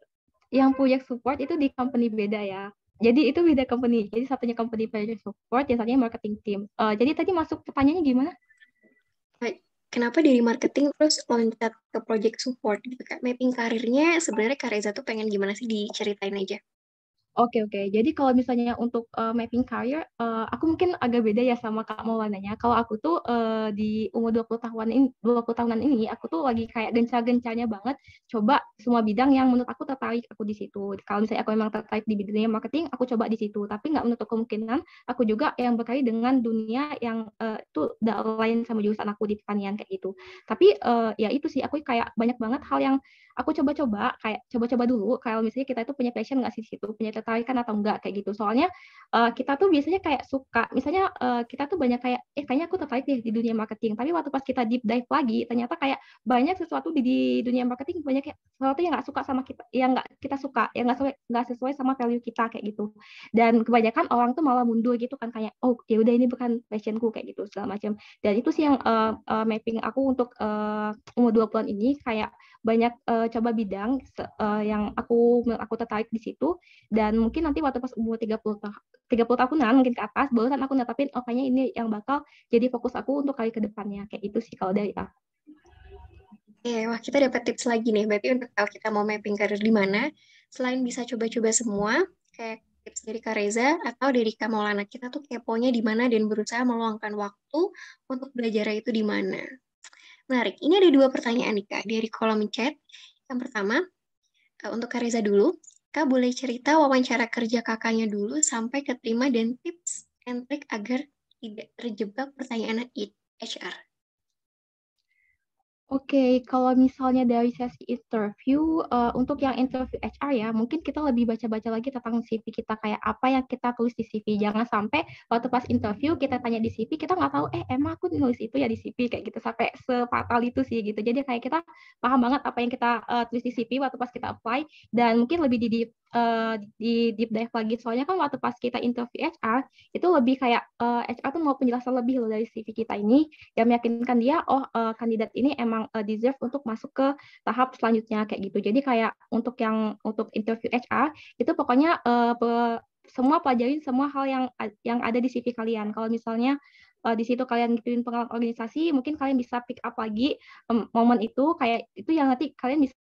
yang project support itu di company beda ya. Jadi itu beda company. Jadi satunya company project support, yang satunya marketing team. Jadi tadi masuk pertanyaannya gimana? kenapa dari marketing terus loncat ke project support gitu Kak? Mapping karirnya sebenarnya Kak Reza tuh pengen gimana sih, diceritain aja. Oke, oke. Jadi kalau misalnya untuk mapping career, aku mungkin agak beda ya sama Kak Maulananya. Kalau aku tuh di umur 20 tahunan ini, aku tuh lagi kayak gencar-gencarnya banget coba semua bidang yang menurut aku tertarik aku di situ. Kalau misalnya aku memang tertarik di dunia marketing, aku coba di situ. Tapi nggak menutup kemungkinan aku juga yang berkait dengan dunia yang itu udah lain sama jurusan aku di pertanian kayak gitu. Tapi ya itu sih, aku kayak banyak banget hal yang aku coba-coba, kayak coba-coba dulu kalau misalnya kita itu punya passion nggak sih di situ, punya tertarikan atau enggak kayak gitu. Soalnya kita tuh biasanya kayak suka, misalnya kita tuh banyak kayak kayaknya aku tertarik deh di dunia marketing, tapi waktu pas kita deep dive lagi ternyata kayak banyak sesuatu di dunia marketing, banyak sesuatu yang nggak suka sama kita, yang nggak kita suka, yang nggak sesuai sama value kita kayak gitu. Dan kebanyakan orang tuh malah mundur gitu kan, kayak oh ya udah ini bukan passionku kayak gitu segala macam. Dan itu sih yang mapping aku untuk umur 20-an ini, kayak banyak coba bidang yang aku tertarik di situ, dan mungkin nanti waktu pas umur 30 tahunan mungkin ke atas baru kan aku netapin oh kayaknya ini yang bakal jadi fokus aku untuk kali ke depannya, kayak itu sih kalau dari aku. Wah kita dapat tips lagi nih. Berarti untuk kalau kita mau mapping karir di mana, selain bisa coba-coba semua, kayak tips dari Kak Reza atau dari Kak Maulana, kita tuh keponya di mana dan berusaha meluangkan waktu untuk belajar itu di mana. Menarik. Ini ada 2 pertanyaan nih Kak dari kolom chat. Yang pertama, untuk Kak Reza dulu. Kak boleh cerita wawancara kerja kakaknya dulu sampai keterima dan tips and trick agar tidak terjebak pertanyaan HR. Oke, kalau misalnya dari sesi interview, untuk yang interview HR ya, mungkin kita lebih baca-baca lagi tentang CV kita, kayak apa yang kita tulis di CV. Jangan sampai waktu pas interview kita tanya di CV, kita nggak tahu, emang aku nulis itu ya di CV, kayak gitu. Sampai sefatal itu sih gitu. Jadi kayak kita paham banget apa yang kita tulis di CV waktu pas kita apply, dan mungkin lebih di deep dive lagi. Soalnya kan waktu pas kita interview HR, itu lebih kayak HR tuh mau penjelasan lebih loh dari CV kita ini, yang meyakinkan dia, kandidat ini emang deserve untuk masuk ke tahap selanjutnya kayak gitu. Jadi kayak untuk interview HR itu pokoknya semua pelajarin semua hal yang ada di CV kalian. Kalau misalnya di situ kalian ngikutin pengalaman organisasi, mungkin kalian bisa pick up lagi momen itu, kayak itu yang nanti kalian bisa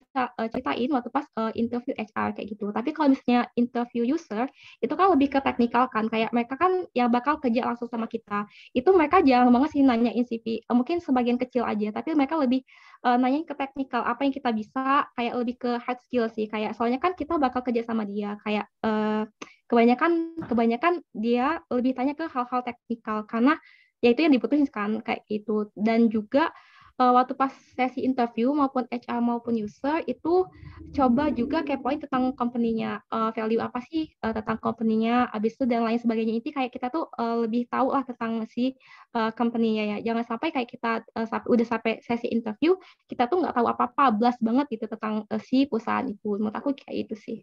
ceritain waktu pas interview HR kayak gitu. Tapi kalau misalnya interview user, itu kan lebih ke teknikal kan, kayak mereka kan yang bakal kerja langsung sama kita. Itu mereka jarang banget sih nanyain CV, mungkin sebagian kecil aja, tapi mereka lebih nanyain ke teknikal, apa yang kita bisa, kayak lebih ke hard skill sih, kayak soalnya kan kita bakal kerja sama dia, kayak kebanyakan dia lebih tanya ke hal-hal teknikal, karena ya itu yang dibutuhin kan kayak gitu. Dan juga waktu pas sesi interview maupun HR maupun user itu coba juga kepoin tentang company-nya, value apa sih tentang company-nya, abis itu dan lain sebagainya. Ini kayak kita tuh lebih tahu lah tentang si company-nya ya. Jangan sampai kayak kita udah sampai sesi interview, kita tuh nggak tahu apa-apa, blast banget gitu tentang si perusahaan itu. Menurut aku kayak itu sih.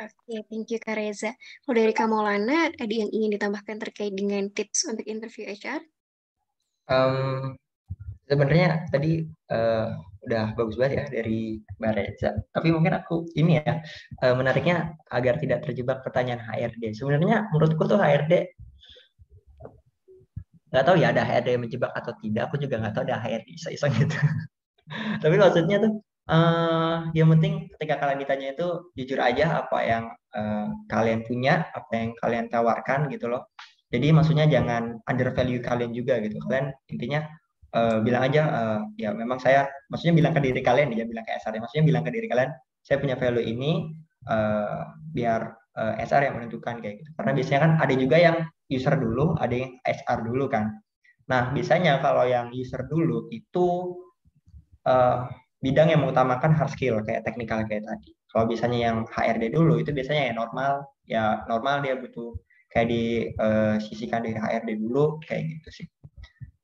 Oke, thank you Kak Reza. Kalau dari Kak Maulana, ada yang ingin ditambahkan terkait dengan tips untuk interview HR? Sebenarnya tadi udah bagus banget ya dari Mbak Reza. Tapi mungkin aku ini ya, menariknya agar tidak terjebak pertanyaan HRD. Sebenarnya menurutku tuh HRD nggak tahu ya ada HRD yang menjebak atau tidak. Aku juga nggak tahu ada HRD iseng-iseng gitu. Tapi maksudnya tuh yang penting ketika kalian ditanya itu jujur aja apa yang kalian punya, apa yang kalian tawarkan gitu loh. Jadi maksudnya jangan undervalue kalian juga gitu. Kalian intinya bilang aja ya memang saya, maksudnya bilang ke diri kalian ya, bilang ke SR, maksudnya bilang ke diri kalian saya punya value ini, biar SR yang menentukan kayak gitu. Karena biasanya kan ada juga yang user dulu, ada yang HR dulu kan. Nah biasanya kalau yang user dulu itu bidang yang mengutamakan hard skill kayak teknikal kayak tadi. Kalau biasanya yang HRD dulu itu biasanya ya normal dia butuh kayak disisikan dari HRD dulu kayak gitu sih.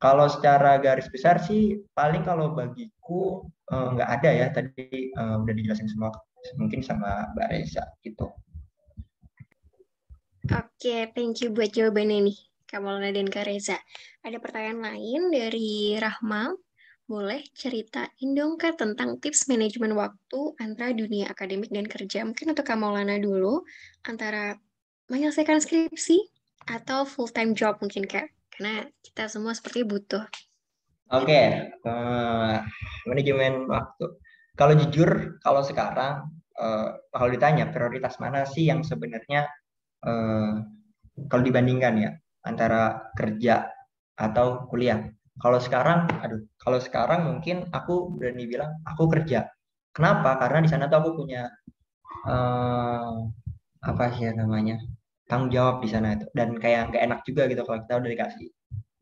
Kalau secara garis besar sih paling kalau bagiku nggak ada ya, tadi udah dijelasin semua mungkin sama Mbak Reza gitu. Oke, thank you buat jawabannya nih, Kak Maulana dan Kak Reza. Ada pertanyaan lain dari Rahma. Boleh ceritain dong Kak tentang tips manajemen waktu antara dunia akademik dan kerja. Mungkin untuk Kak Maulana dulu, antara menyelesaikan skripsi atau full-time job mungkin Kak. Karena kita semua seperti butuh Oke, eh, manajemen waktu. Kalau jujur, kalau sekarang, kalau ditanya prioritas mana sih yang sebenarnya, eh, kalau dibandingkan ya, antara kerja atau kuliah. Kalau sekarang, kalau sekarang mungkin aku berani bilang aku kerja. Kenapa? Karena di sana tuh aku punya, eh, apa sih ya namanya, tanggung jawab di sana itu. Dan kayak nggak enak juga gitu kalau kita udah dikasih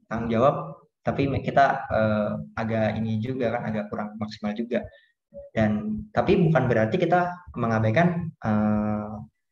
tanggung jawab tapi kita, agak ini juga kan, agak kurang maksimal juga. Dan tapi bukan berarti kita mengabaikan,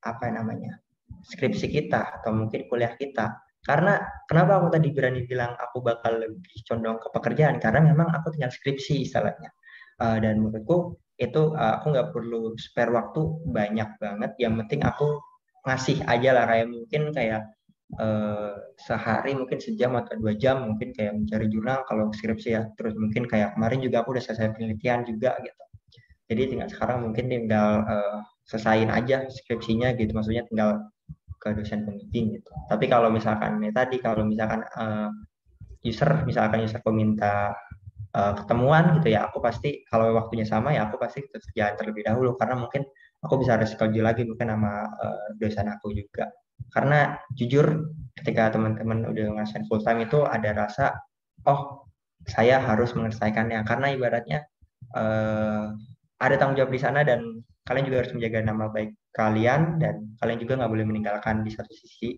apa namanya, skripsi kita atau mungkin kuliah kita. Karena kenapa aku tadi berani bilang aku bakal lebih condong ke pekerjaan, karena memang aku tinggal skripsi istilahnya. Dan menurutku itu, aku nggak perlu spare waktu banyak banget, yang penting aku ngasih aja lah, kayak mungkin kayak, eh, sehari mungkin sejam atau 2 jam mungkin kayak mencari jurnal kalau skripsi ya, terus mungkin kayak kemarin juga aku udah selesai penelitian juga gitu, jadi tinggal sekarang mungkin tinggal, selesaiin aja skripsinya gitu, maksudnya tinggal ke dosen pembimbing gitu. Tapi kalau misalkan ya tadi, kalau misalkan, userku minta, ketemuan gitu ya, aku pasti kalau waktunya sama ya aku pasti kerjaan terlebih dahulu, karena mungkin aku bisa reschedule lagi mungkin sama, dosen aku juga. Karena jujur ketika teman-teman udah ngerasain full time itu ada rasa, oh saya harus menyelesaikannya, karena ibaratnya, eh, ada tanggung jawab di sana, dan kalian juga harus menjaga nama baik kalian, dan kalian juga nggak boleh meninggalkan di satu sisi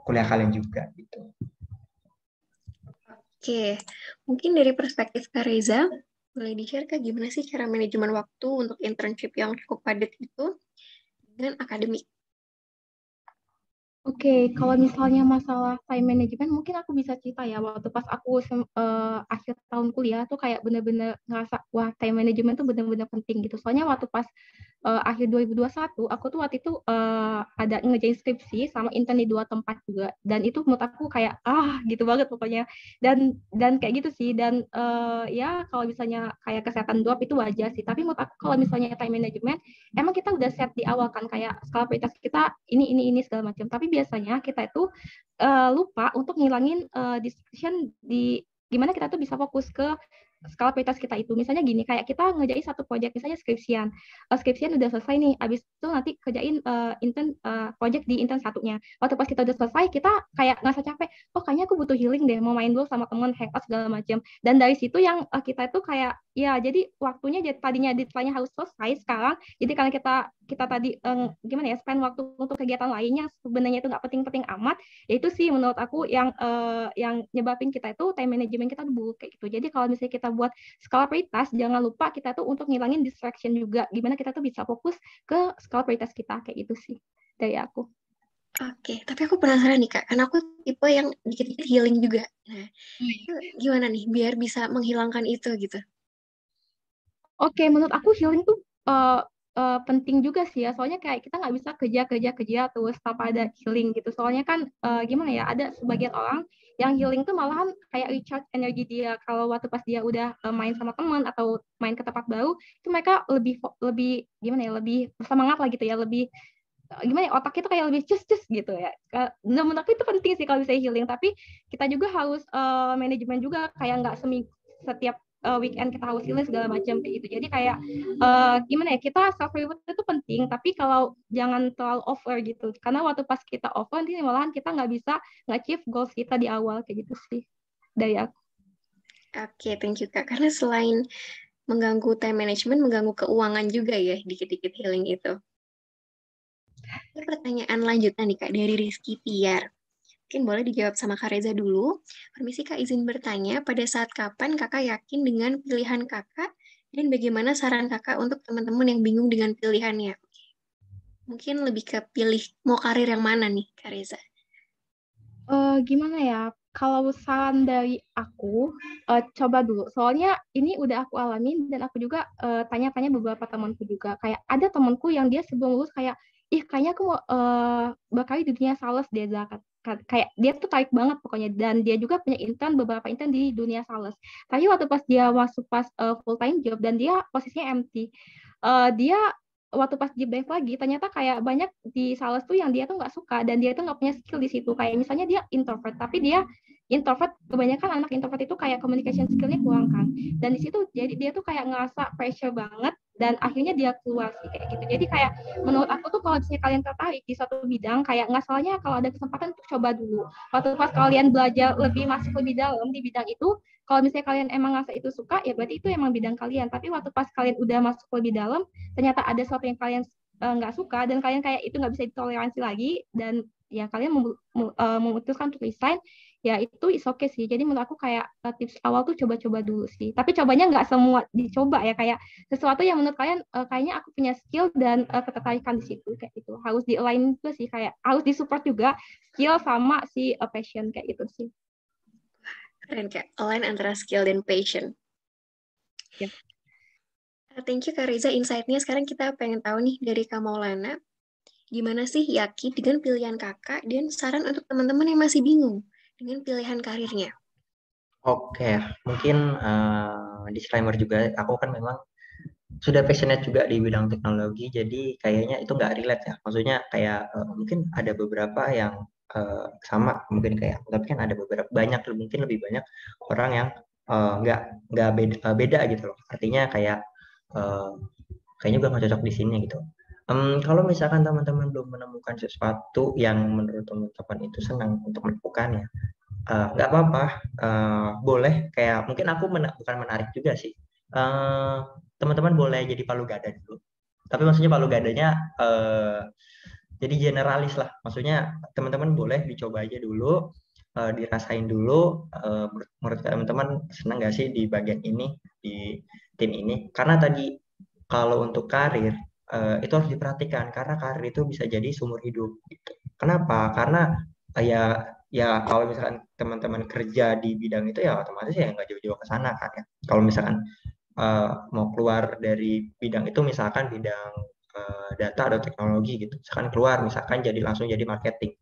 kuliah kalian juga gitu. Oke, mungkin dari perspektif Kak Reza, boleh di-share Kak gimana sih cara manajemen waktu untuk internship yang cukup padat itu dengan akademik? Oke, kalau misalnya masalah time management, mungkin aku bisa cerita ya. Waktu pas aku akhir tahun kuliah tuh kayak bener-bener ngerasa, wah time management tuh bener-bener penting gitu. Soalnya waktu pas akhir 2021, aku tuh waktu itu ada ngerjain skripsi sama intern di 2 tempat juga. Dan itu menurut aku kayak, gitu banget pokoknya. Dan kayak gitu sih. Dan ya kalau misalnya kayak kesehatan job itu wajar sih. Tapi menurut aku kalau misalnya time management, emang kita udah set di awal kan kayak skala prioritas kita ini segala macam. Tapi biasanya kita itu lupa untuk ngilangin distraction di gimana kita tuh bisa fokus ke skala prioritas kita itu. Misalnya gini, kayak kita ngerjain satu proyek, misalnya skripsian. Skripsian udah selesai nih, abis itu nanti kerjain intern project di intern satunya. Waktu pas kita udah selesai, kita kayak ngerasa capek, oh kayaknya aku butuh healing deh, mau main dulu sama temen, hangout segala macam. Dan dari situ yang kita itu kayak, ya jadi waktunya tadinya deadline-nya harus selesai sekarang, jadi karena kita tadi gimana ya, spend waktu untuk kegiatan lainnya sebenarnya itu nggak penting-penting amat, ya itu sih menurut aku yang nyebabin kita itu time management kita tuh buruk kayak gitu. Jadi kalau misalnya kita buat skala prioritas, jangan lupa kita tuh untuk ngilangin distraction juga. Gimana kita tuh bisa fokus ke skala prioritas kita kayak gitu sih dari aku. Oke, tapi aku penasaran nih Kak, karena aku tipe yang dikit-dikit healing juga. Nah, itu gimana nih biar bisa menghilangkan itu gitu? Oke, menurut aku healing tuh penting juga sih ya. Soalnya kayak kita nggak bisa kerja terus tanpa ada healing gitu. Soalnya kan gimana ya, ada sebagian orang yang healing tuh malahan kayak recharge energi dia. Kalau waktu pas dia udah main sama teman atau main ke tempat baru, itu mereka lebih gimana ya, lebih bersemangat lah gitu ya, lebih gimana ya, otak kita kayak lebih cus gitu ya. Nah, menurut aku itu penting sih kalau bisa healing. Tapi kita juga harus manajemen juga, kayak nggak setiap weekend kita harus healing segala macam kayak gitu. Jadi kayak gimana ya, kita self reward itu penting, tapi kalau jangan terlalu over gitu. Karena waktu pas kita over nanti malahan kita nggak bisa nge-achieve goals kita di awal kayak gitu sih dari aku. Oke, thank you Kak. Karena selain mengganggu time management, mengganggu keuangan juga ya, dikit-dikit healing itu. Ini pertanyaan lanjutan nih Kak, dari Rizky Tiar. Mungkin boleh dijawab sama Kak Reza dulu. Permisi Kak, izin bertanya, pada saat kapan Kakak yakin dengan pilihan Kakak, dan bagaimana saran Kakak untuk teman-teman yang bingung dengan pilihannya? Mungkin lebih ke pilih mau karir yang mana nih, Kak Reza? Gimana ya? Kalau saran dari aku, coba dulu. Soalnya ini udah aku alamin dan aku juga tanya-tanya beberapa temanku juga. Kayak ada temanku yang dia sebelum lulus kayak, ih kayaknya aku mau berkarir di dunia sales deh, kayak dia tuh tarik banget pokoknya, dan dia juga punya beberapa intern di dunia sales. Tapi waktu pas dia masuk pas full time job dan dia posisinya empty, dia waktu pas di brief lagi ternyata kayak banyak di sales tuh yang dia tuh nggak suka dan dia tuh nggak punya skill di situ, kayak misalnya dia introvert tapi dia introvert, kebanyakan anak introvert itu kayak communication skill-nya kurang kan. Dan di situ jadi dia tuh kayak ngerasa pressure banget dan akhirnya dia keluar sih kayak gitu. Jadi kayak menurut aku tuh kalau misalnya kalian tertarik di suatu bidang, kayak nggak salahnya kalau ada kesempatan tuh coba dulu. Waktu pas kalian belajar lebih masuk lebih dalam di bidang itu, kalau misalnya kalian emang ngerasa itu suka, ya berarti itu emang bidang kalian. Tapi waktu pas kalian udah masuk lebih dalam, ternyata ada sesuatu yang kalian nggak suka dan kalian kayak itu nggak bisa ditoleransi lagi dan ya kalian memutuskan untuk resign, ya itu is okay sih. Jadi menurut aku kayak tips awal tuh coba-coba dulu sih. Tapi cobanya nggak semua dicoba ya, kayak sesuatu yang menurut kalian kayaknya aku punya skill dan ketertarikan di situ kayak gitu. Harus di align juga sih, kayak harus disupport juga skill sama si passion kayak gitu sih. Keren, kayak align antara skill dan passion. Yep. Thank you Kak Riza, insight-nya. Sekarang kita pengen tahu nih dari Kak Maulana, gimana sih yakin dengan pilihan kakak dan saran untuk teman-teman yang masih bingung dengan pilihan karirnya? Oke, mungkin disclaimer juga, aku kan memang sudah passionate juga di bidang teknologi, jadi kayaknya itu nggak relate ya. Maksudnya kayak mungkin ada beberapa yang sama, mungkin kayak, tapi kan ada beberapa banyak, mungkin lebih banyak orang yang nggak beda gitu loh. Artinya kayak kayaknya gue nggak cocok di sini gitu. Kalau misalkan teman-teman belum menemukan sesuatu yang menurut teman-teman itu senang untuk melakukannya, nggak apa-apa, boleh. Kayak mungkin aku bukan menarik juga sih. Teman-teman boleh jadi palu gada dulu. Tapi maksudnya palu gadanya jadi generalis lah. Maksudnya teman-teman boleh dicoba aja dulu, dirasain dulu. Menurut teman-teman senang nggak sih di bagian ini, di tim ini? Karena tadi kalau untuk karir itu harus diperhatikan karena karir itu bisa jadi seumur hidup. Gitu. Kenapa? Karena ya kalau misalkan teman-teman kerja di bidang itu ya otomatis ya nggak jauh-jauh ke sana kan ya. Kalau misalkan mau keluar dari bidang itu, misalkan bidang data atau teknologi gitu, misalkan keluar misalkan jadi langsung jadi marketing.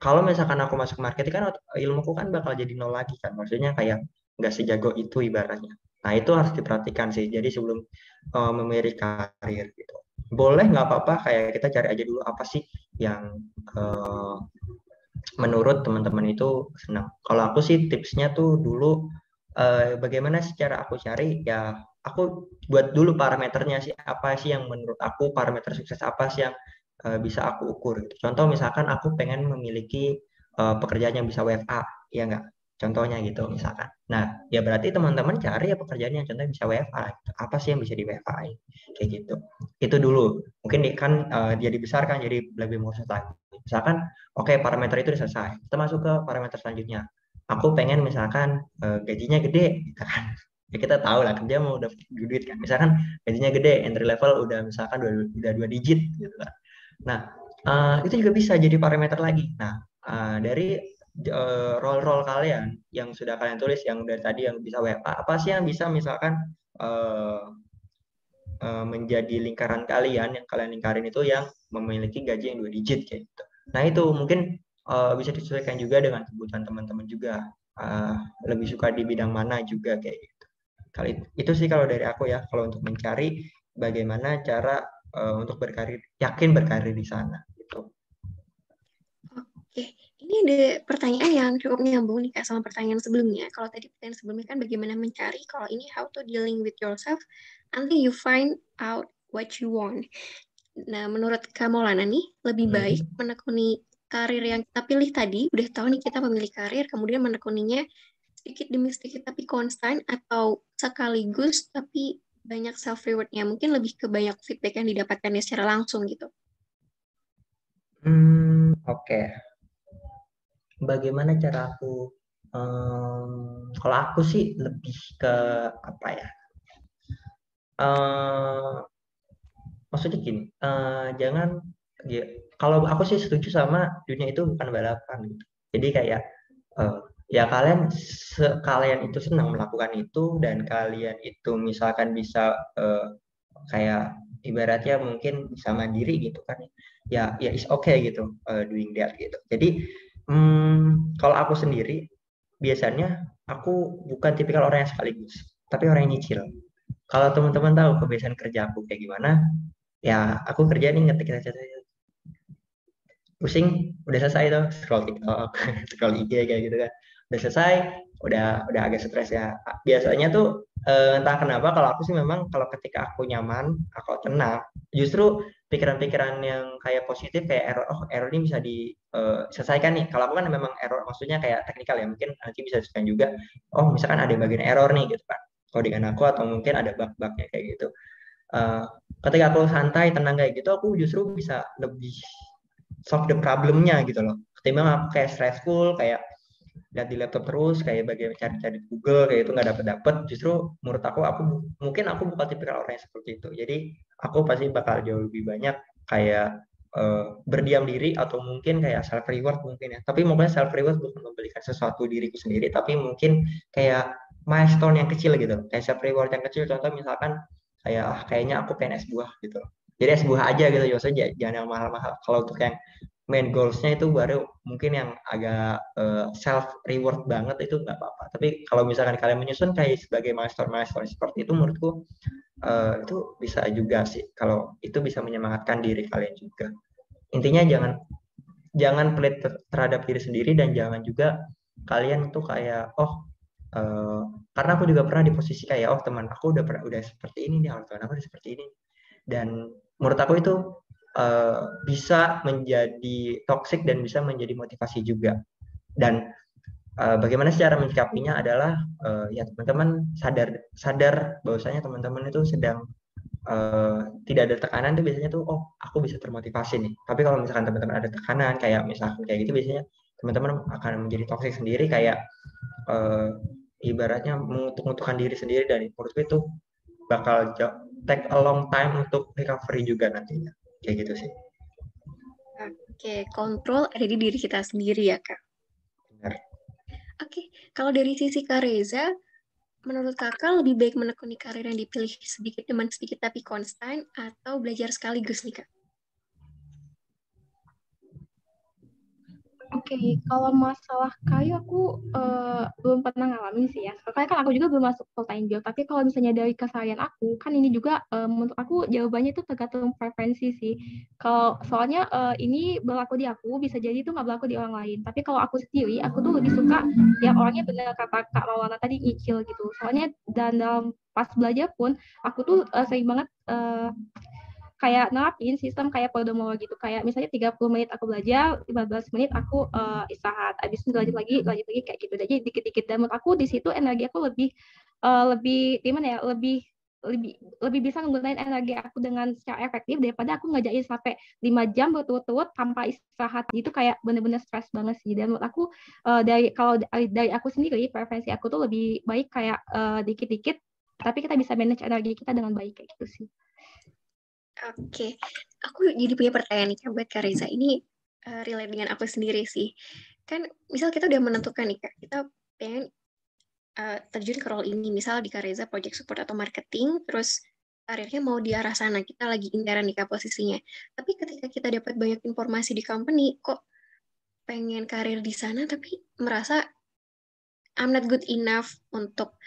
Kalau misalkan aku masuk marketing kan ilmuku kan bakal jadi nol lagi kan, maksudnya kayak nggak sejago itu ibaratnya. Nah itu harus diperhatikan sih. Jadi sebelum memilih karir gitu, boleh nggak apa-apa kayak kita cari aja dulu apa sih yang menurut teman-teman itu senang. Kalau aku sih tipsnya tuh dulu bagaimana secara aku cari ya, aku buat dulu parameternya sih, apa sih yang menurut aku parameter sukses apa sih yang bisa aku ukur gitu. Contoh misalkan aku pengen memiliki pekerjaan yang bisa WFA, ya enggak? Contohnya gitu misalkan. Nah, ya berarti teman-teman cari ya pekerjaan yang contohnya bisa WFA. Gitu. Apa sih yang bisa di WFA kayak gitu. Itu dulu. Mungkin kan jadi besar kan, jadi lebih murah lagi. Misalkan oke, parameter itu udah selesai. Kita masuk ke parameter selanjutnya. Aku pengen misalkan gajinya gede, gitu kan. Ya kita tahu lah kerja mau udah duit kan. Misalkan gajinya gede, entry level udah misalkan udah 2 digit gitu kan. Nah, itu juga bisa jadi parameter lagi. Nah, dari role-role kalian yang sudah kalian tulis, yang dari tadi yang bisa WFA, apa sih yang bisa misalkan menjadi lingkaran kalian, yang kalian lingkarin itu yang memiliki gaji yang 2 digit kayak gitu. Nah itu mungkin bisa disesuaikan juga dengan kebutuhan teman-teman juga, lebih suka di bidang mana juga kayak gitu. Kali itu sih kalau dari aku ya, kalau untuk mencari bagaimana cara untuk berkarir, yakin berkarir di sana gitu. Oke, ini ada pertanyaan yang cukup nyambung nih Kak sama pertanyaan sebelumnya. Kalau tadi pertanyaan sebelumnya kan bagaimana mencari, kalau ini how to dealing with yourself until you find out what you want. Nah, menurut Kak Maulana nih, lebih baik menekuni karir yang kita pilih tadi, udah tahu nih kita memilih karir, kemudian menekuninya sedikit demi sedikit tapi konstan, atau sekaligus tapi banyak self rewardnya, mungkin lebih ke banyak feedback yang didapatkannya secara langsung gitu. Oke. Bagaimana cara aku? Kalau aku sih lebih ke apa ya? Maksudnya gini, jangan ya, kalau aku sih setuju sama dunia itu bukan balapan gitu. Jadi kayak ya kalian itu senang melakukan itu dan kalian itu misalkan bisa kayak ibaratnya mungkin bisa mandiri gitu kan ya is okay gitu doing that gitu. Jadi kalau aku sendiri biasanya aku bukan tipikal orang yang sekaligus, tapi orang yang nyicil. Kalau teman-teman tahu kebiasaan kerja aku kayak gimana, ya aku kerja nih ngetik pusing udah selesai tuh, scroll TikTok scroll IG kayak gitu kan, udah selesai, udah agak stres ya. Biasanya tuh entah kenapa kalau aku sih memang kalau ketika aku nyaman, aku tenang, justru pikiran-pikiran yang kayak positif kayak error ini bisa diselesaikan nih. Kalau aku kan memang error maksudnya kayak teknikal ya, mungkin nanti bisa diselesaikan juga. Oh misalkan ada yang bagian error nih gitu kan, codingan aku atau mungkin ada bug-bugnya kayak gitu. Eh, Ketika aku santai tenang kayak gitu, aku justru bisa lebih solve the problemnya gitu loh. Ketimbang aku kayak stressful, kayak lihat di laptop terus, kayak bagaimana cari-cari di Google kayak itu nggak dapet-dapet. Justru menurut aku mungkin aku bukan tipikal orang yang seperti itu. Jadi aku pasti bakal jauh lebih banyak kayak berdiam diri atau mungkin kayak self reward mungkin ya. Tapi mungkin self reward bukan memberikan sesuatu diriku sendiri, tapi mungkin kayak milestone yang kecil gitu. Kayak self reward yang kecil, contoh misalkan kayak kayaknya aku pengen es buah gitu. Jadi es buah aja gitu, biasanya jangan yang mahal-mahal. Kalau untuk yang main goals-nya itu baru mungkin yang agak self reward banget itu nggak apa-apa. Tapi kalau misalkan kalian menyusun kayak sebagai milestone seperti itu, menurutku itu bisa juga sih. Kalau itu bisa menyemangatkan diri kalian juga. Intinya jangan pelit terhadap diri sendiri dan jangan juga kalian tuh kayak karena aku juga pernah di posisi kayak teman aku udah seperti ini nih, teman aku udah seperti ini, dan menurut aku itu bisa menjadi toksik dan bisa menjadi motivasi juga. Dan bagaimana cara menyikapinya adalah ya teman-teman sadar bahwasanya teman-teman itu sedang tidak ada tekanan tuh biasanya tuh aku bisa termotivasi nih. Tapi kalau misalkan teman-teman ada tekanan kayak misalkan kayak gitu, biasanya teman-teman akan menjadi toksik sendiri, kayak ibaratnya mengutuk-ngutukan diri sendiri, dan menurutku itu bakal take a long time untuk recovery juga nantinya. Kayak gitu sih. Oke, kontrol ada di diri kita sendiri ya, Kak. Benar. Oke, kalau dari sisi Kak Reza, menurut Kakak lebih baik menekuni karir yang dipilih sedikit demi sedikit tapi konstan atau belajar sekaligus nih, Kak? Oke, kalau masalah kayu aku belum pernah ngalamin sih ya. Soalnya kan aku juga belum masuk full time job. Tapi kalau misalnya dari keseharian aku, kan ini juga menurut aku jawabannya itu tergantung preferensi sih. Kalau soalnya ini berlaku di aku, bisa jadi itu nggak berlaku di orang lain. Tapi kalau aku sendiri, aku tuh lebih suka yang orangnya benar kata Kak Maulana tadi nyicil gitu. Soalnya dan dalam pas belajar pun, aku tuh sering banget kayak nerapin sistem kayak Pomodoro gitu. Kayak misalnya 30 menit aku belajar, 15 menit aku istirahat. Habis itu lanjut lagi kayak gitu. Jadi dikit-dikit, dan menurut aku di situ energi aku lebih gimana ya? Lebih bisa menggunakan energi aku dengan secara efektif daripada aku ngerjain sampai 5 jam berturut-turut tanpa istirahat. Itu kayak bener-bener stres banget sih. Dan menurut aku dari aku sendiri, preferensi aku tuh lebih baik kayak dikit-dikit, tapi kita bisa manage energi kita dengan baik kayak gitu sih. Oke, aku jadi punya pertanyaan nih Kak, buat Kak Reza. Ini relate dengan aku sendiri sih. Kan misal kita udah menentukan nih Kak, kita pengen terjun ke role ini. Misal di Kak Reza project support atau marketing, terus karirnya mau di arah sana. Kita lagi intern nih Kak posisinya. Tapi ketika kita dapat banyak informasi di company, kok pengen karir di sana tapi merasa I'm not good enough untuk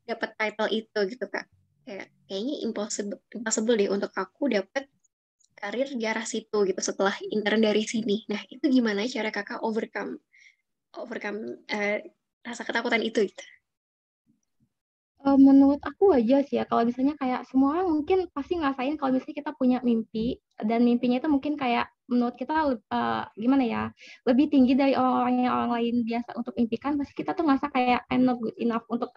dapat title itu gitu Kak. Kayaknya impossible deh untuk aku dapat karir di arah situ gitu setelah intern dari sini. Nah, itu gimana cara Kakak overcome rasa ketakutan itu gitu? Menurut aku aja sih ya, kalau misalnya kayak semua orang mungkin pasti ngerasain kalau misalnya kita punya mimpi, dan mimpinya itu mungkin kayak menurut kita gimana ya, lebih tinggi dari orang lain biasa untuk impikan, pasti kita tuh ngerasa kayak I'm not good enough untuk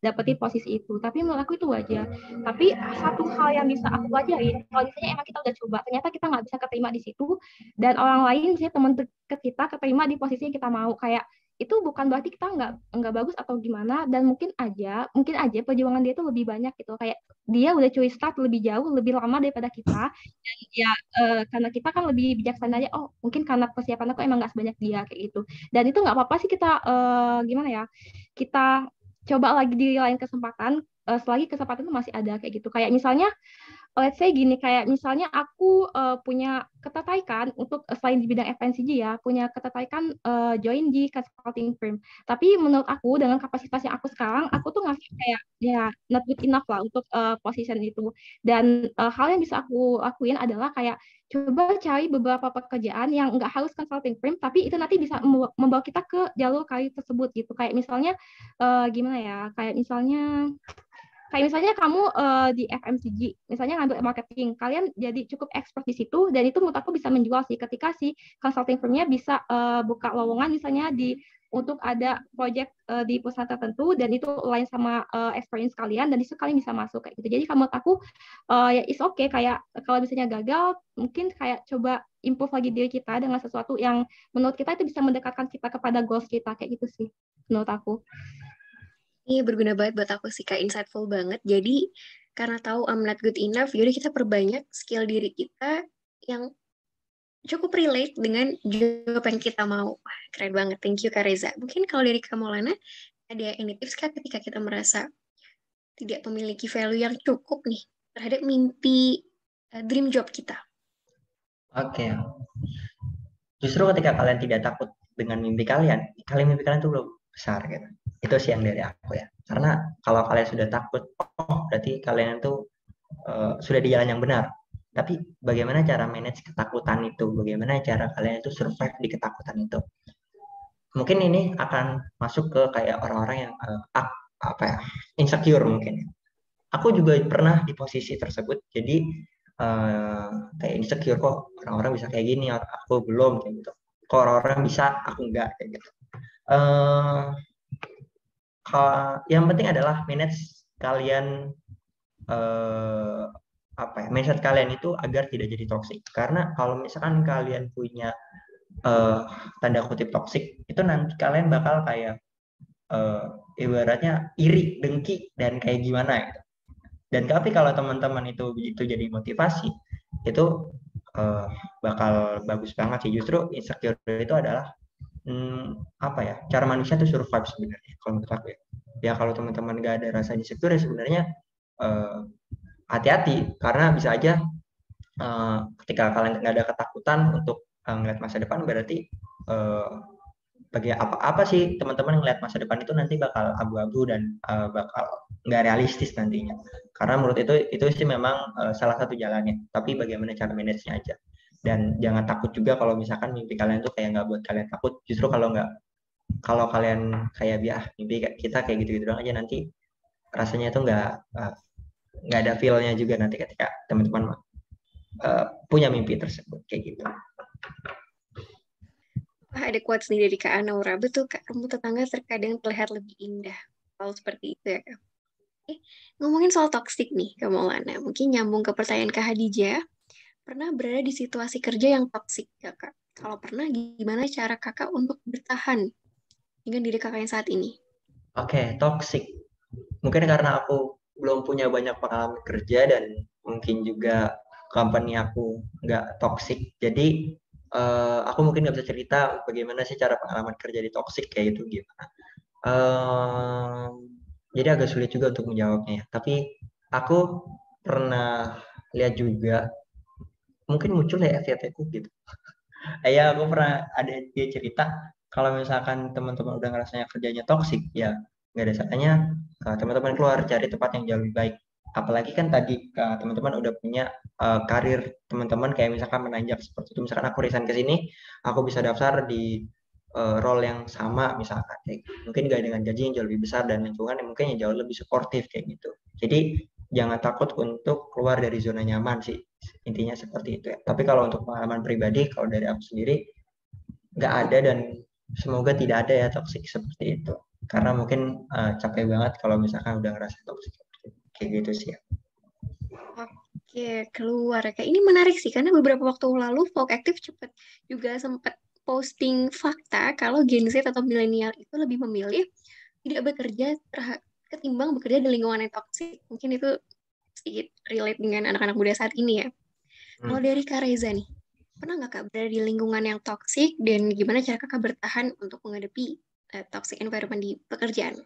dapetin posisi itu. Tapi menurut aku itu wajar. Tapi satu hal yang bisa aku pelajarin, kalau misalnya emang kita udah coba, ternyata kita nggak bisa keterima di situ, dan orang lain, misalnya teman deket kita keterima di posisi yang kita mau, kayak itu bukan berarti kita nggak bagus atau gimana, dan mungkin aja perjuangan dia itu lebih banyak gitu, kayak dia udah cuy start lebih jauh lebih lama daripada kita, dan ya karena kita kan lebih bijaksana aja, mungkin karena persiapan aku emang nggak sebanyak dia kayak gitu, dan itu nggak apa-apa sih kita gimana ya, kita coba lagi di lain kesempatan selagi kesempatan itu masih ada kayak gitu. Kayak misalnya let's say gini, kayak misalnya aku punya ketertarikan untuk selain di bidang FMCG ya, punya ketertarikan join di consulting firm. Tapi menurut aku dengan kapasitas yang aku sekarang, aku tuh ngasih kayak ya not good enough lah untuk position itu. Dan hal yang bisa aku lakuin adalah kayak coba cari beberapa pekerjaan yang nggak harus consulting firm, tapi itu nanti bisa membawa kita ke jalur karir tersebut gitu. Kayak misalnya gimana ya? Kayak misalnya kamu di FMCG, misalnya ngambil marketing, kalian jadi cukup expert di situ, dan itu menurut aku bisa menjual sih ketika si consulting firm-nya bisa buka lowongan misalnya untuk ada project di perusahaan tertentu, dan itu lain sama experience kalian, dan itu kalian bisa masuk kayak gitu. Jadi menurut aku ya is okay, kayak kalau misalnya gagal, mungkin kayak coba improve lagi diri kita dengan sesuatu yang menurut kita itu bisa mendekatkan kita kepada goals kita, kayak gitu sih menurut aku. Ini berguna banget buat aku sih, Kak. Insightful banget. Jadi, karena tahu I'm not good enough, jadi kita perbanyak skill diri kita yang cukup relate dengan job yang kita mau. Wah, keren banget. Thank you, Kak Reza. Mungkin kalau dari Kak Maulana, ada any tips, Kak, ketika kita merasa tidak memiliki value yang cukup nih terhadap mimpi dream job kita? Oke. Justru ketika kalian tidak takut dengan mimpi kalian mimpi kalian tuh belum besar gitu. Itu sih yang dari aku ya. Karena kalau kalian sudah takut, berarti kalian itu sudah di jalan yang benar. Tapi bagaimana cara manage ketakutan itu? Bagaimana cara kalian itu survive di ketakutan itu? Mungkin ini akan masuk ke kayak orang-orang yang apa ya, insecure mungkin. Aku juga pernah di posisi tersebut. Jadi kayak insecure, kok orang-orang bisa kayak gini, aku belum kayak gitu. Kok orang-orang bisa, aku enggak kayak gitu. Yang penting adalah manage kalian mindset kalian itu agar tidak jadi toxic. Karena kalau misalkan kalian punya tanda kutip toxic, itu nanti kalian bakal kayak ibaratnya iri, dengki, dan kayak gimana gitu. Dan tapi kalau teman-teman itu jadi motivasi, itu bakal bagus banget sih. Justru insecure itu adalah cara manusia tuh survive sebenarnya kalau menurut aku ya. Ya kalau teman-teman nggak ada rasa insecure ya sebenarnya hati-hati, karena bisa aja ketika kalian nggak ada ketakutan untuk ngeliat masa depan, berarti bagi apa sih teman-teman ngeliat masa depan itu nanti bakal abu-abu dan bakal nggak realistis nantinya. Karena menurut itu sih memang salah satu jalannya. Tapi bagaimana cara manage-nya aja. Dan jangan takut juga kalau misalkan mimpi kalian tuh kayak nggak buat kalian takut. Justru kalau kalian kayak mimpi kita kayak gitu-gitu doang aja, nanti rasanya itu nggak ada feel-nya juga nanti ketika teman-teman punya mimpi tersebut kayak gitu. Wah, ada quotes nih dari Kak Anaura. Betul, Kak. Rumput tetangga terkadang terlihat lebih indah. Kalau seperti itu ya, Kak. Ngomongin soal toxic nih, Kak Maulana. Mungkin nyambung ke pertanyaan Kak Hadijah. Pernah berada di situasi kerja yang toxic, ya, Kak? Kalau pernah, gimana cara Kakak untuk bertahan dengan diri Kakak yang saat ini? Oke, toxic. Mungkin karena aku belum punya banyak pengalaman kerja dan mungkin juga company aku nggak toxic. Jadi aku mungkin nggak bisa cerita bagaimana sih cara pengalaman kerja di toxic kayak gitu gimana. Jadi agak sulit juga untuk menjawabnya ya. Tapi aku pernah lihat juga, mungkin muncul ya FYP ku gitu. Ya aku pernah ada dia cerita kalau misalkan teman-teman udah ngerasanya kerjanya toxic, ya nggak ada salahnya teman-teman keluar cari tempat yang jauh lebih baik. Apalagi kan tadi teman-teman udah punya karir teman-teman kayak misalkan menanjak seperti itu. Misalkan aku resign ke sini, aku bisa daftar di role yang sama misalkan. Mungkin gak dengan gaji yang jauh lebih besar dan lingkungan yang mungkin yang jauh lebih suportif kayak gitu. Jadi jangan takut untuk keluar dari zona nyaman sih. Intinya seperti itu ya. Tapi kalau untuk pengalaman pribadi, kalau dari aku sendiri nggak ada, dan semoga tidak ada ya toksik seperti itu. Karena mungkin capek banget kalau misalkan udah ngerasa toksik kayak gitu sih ya. Oke, keluar. Kayak ini menarik sih, karena beberapa waktu lalu Vogue Active cepat juga sempat posting fakta kalau Gen Z atau milenial itu lebih memilih tidak bekerja ketimbang bekerja di lingkungan yang toksik. Mungkin itu sedikit relate dengan anak-anak muda saat ini ya. Kalau dari Kak Reza nih, pernah nggak Kak berada di lingkungan yang toksik dan gimana cara Kakak bertahan untuk menghadapi toxic environment di pekerjaan?